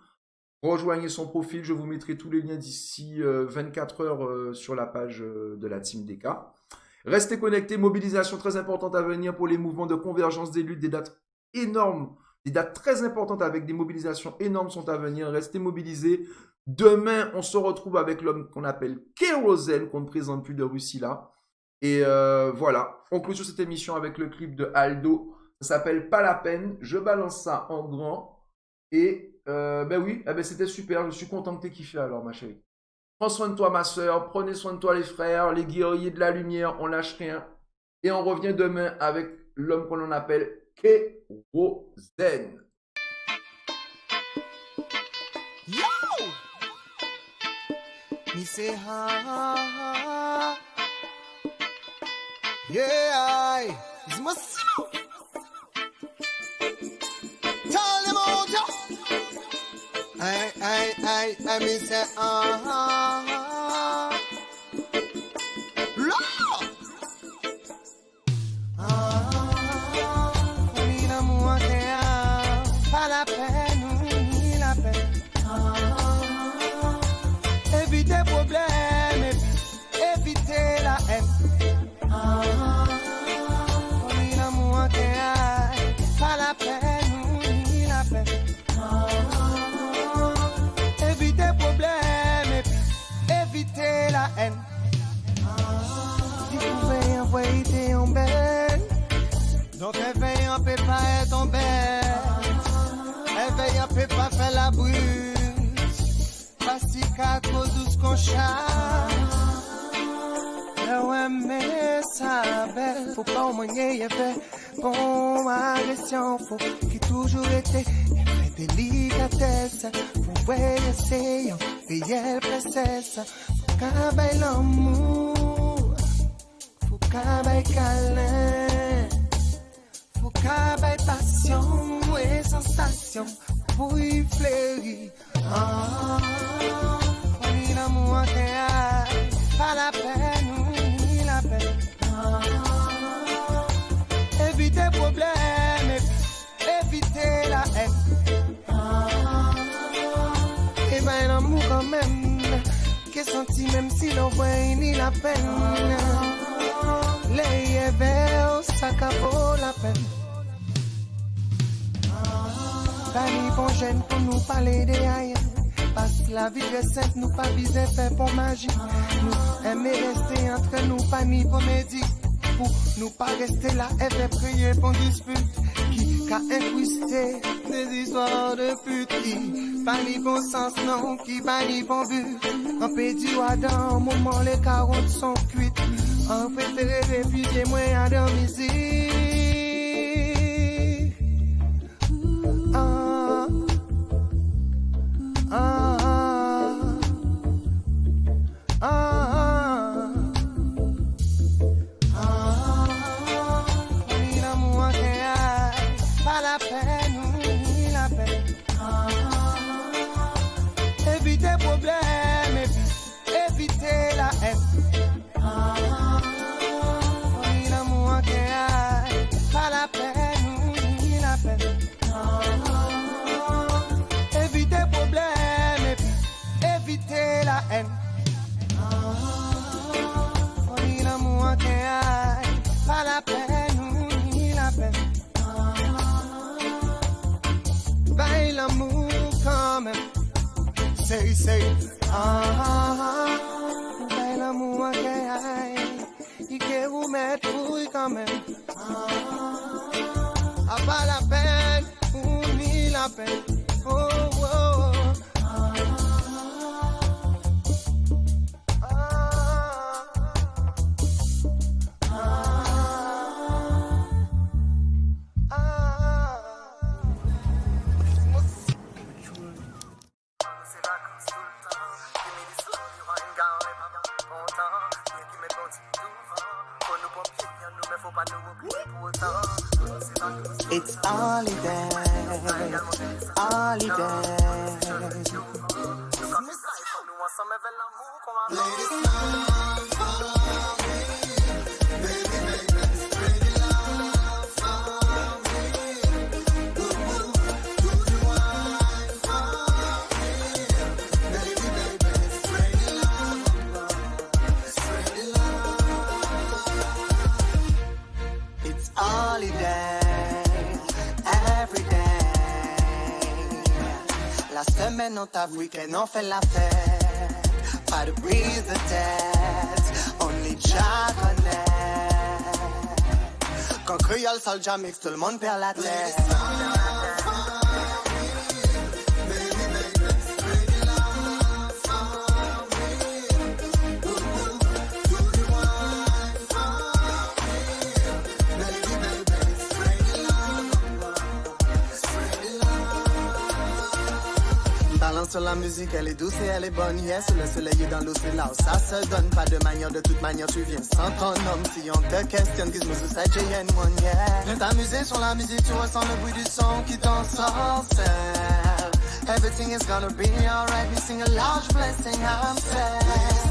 Rejoignez son profil, je vous mettrai tous les liens d'ici 24 heures sur la page de la Team DK. Restez connectés, mobilisation très importante à venir pour les mouvements de convergence des luttes, des dates énormes, des dates très importantes avec des mobilisations énormes sont à venir. Restez mobilisés. Demain, on se retrouve avec l'homme qu'on appelle Kérosène, qu'on ne présente plus de Russie là. Et voilà, on clôt sur cette émission avec le clip de Aldo. Ça s'appelle Pas la peine. Je balance ça en grand. Et c'était super. Je suis content que tu aies kiffé alors, ma chérie. Prends soin de toi, ma soeur. Prenez soin de toi, les frères, les guerriers de la lumière. On lâche rien. Et on revient demain avec l'homme qu'on appelle Kérosène. Yo! Me say ha. Yeah, it's my son. Tell them all, yo. I me say Lord. Ni l'amour pas la peine, ni la peine. Éviter problème, éviter la haine. Ni l'amour pas la peine, ni la peine. Éviter problème, éviter la haine. Si vous pouvez envoyer en belle, donc réveille un peu pas être en belle. Réveille un peu pas faire la brûle. Parce qu'à cause de ce qu'on chante. Ouais, mais ça belle. Faut pas au moins y faire. Bon, agression, faut qu'il toujours été. Il fait délicatesse. Faut essayer, payer le princesse. Faut qu'un bel amour. Faut qu'un bel câlin. Faut qu'un bel passion et sensation. Pour y fleurir. Ni l'amour pas la peine, ni la peine. Éviter problème, éviter la haine. Et ben l'amour quand même, qui est senti même si l'on voit ni la peine. Les verts, ça vaut la peine. Pas ni bon gêne pour nous parler des aïeux. Parce que la vie est simple, nous pas viser faire pour magie. Nous aimer rester entre nous, pas ni pour médire. Pour nous pas rester là et faire prier pour dispute. Qui a incrusté des histoires de pute. Qui pas ni bon sens, non, qui pas ni bon but. En pédi ou à dans un moment, les carottes sont cuites. En préféré réfugier, moi à dans musique. Ni l'amour pas la peine, ni la peine. Éviter problème, éviter la haine. Ni l'amour pas la peine, ni la peine. Éviter problème, éviter la haine. Ni l'amour pas la peine, ni la peine. Baille l'amour quand même. Say, baille l'amour il peut vous mettre fouille quand même. Pas la peine, ou ni la peine. Oh, oh, oh. It's holiday, holiday. It's holiday, every day. La semaine on tape, week-end on fait la fête. Pas de brise de tête, only Jah connaît. Quand Creole sort le Jamix, tout le monde perd la tête. Balance sur la musique, elle est douce et elle est bonne, yes. Sous le soleil et dans l'eau, c'est là où ça se donne. Pas de manière, de toute manière, tu viens sans ton homme. Si on te questionne, Gizmo sous sa JN1, yeah. Viens t'amuser sur la musique, tu ressens le bruit du son qui t'ensorcelle. Everything is gonna be alright, we sing a large blessing, I'm sad.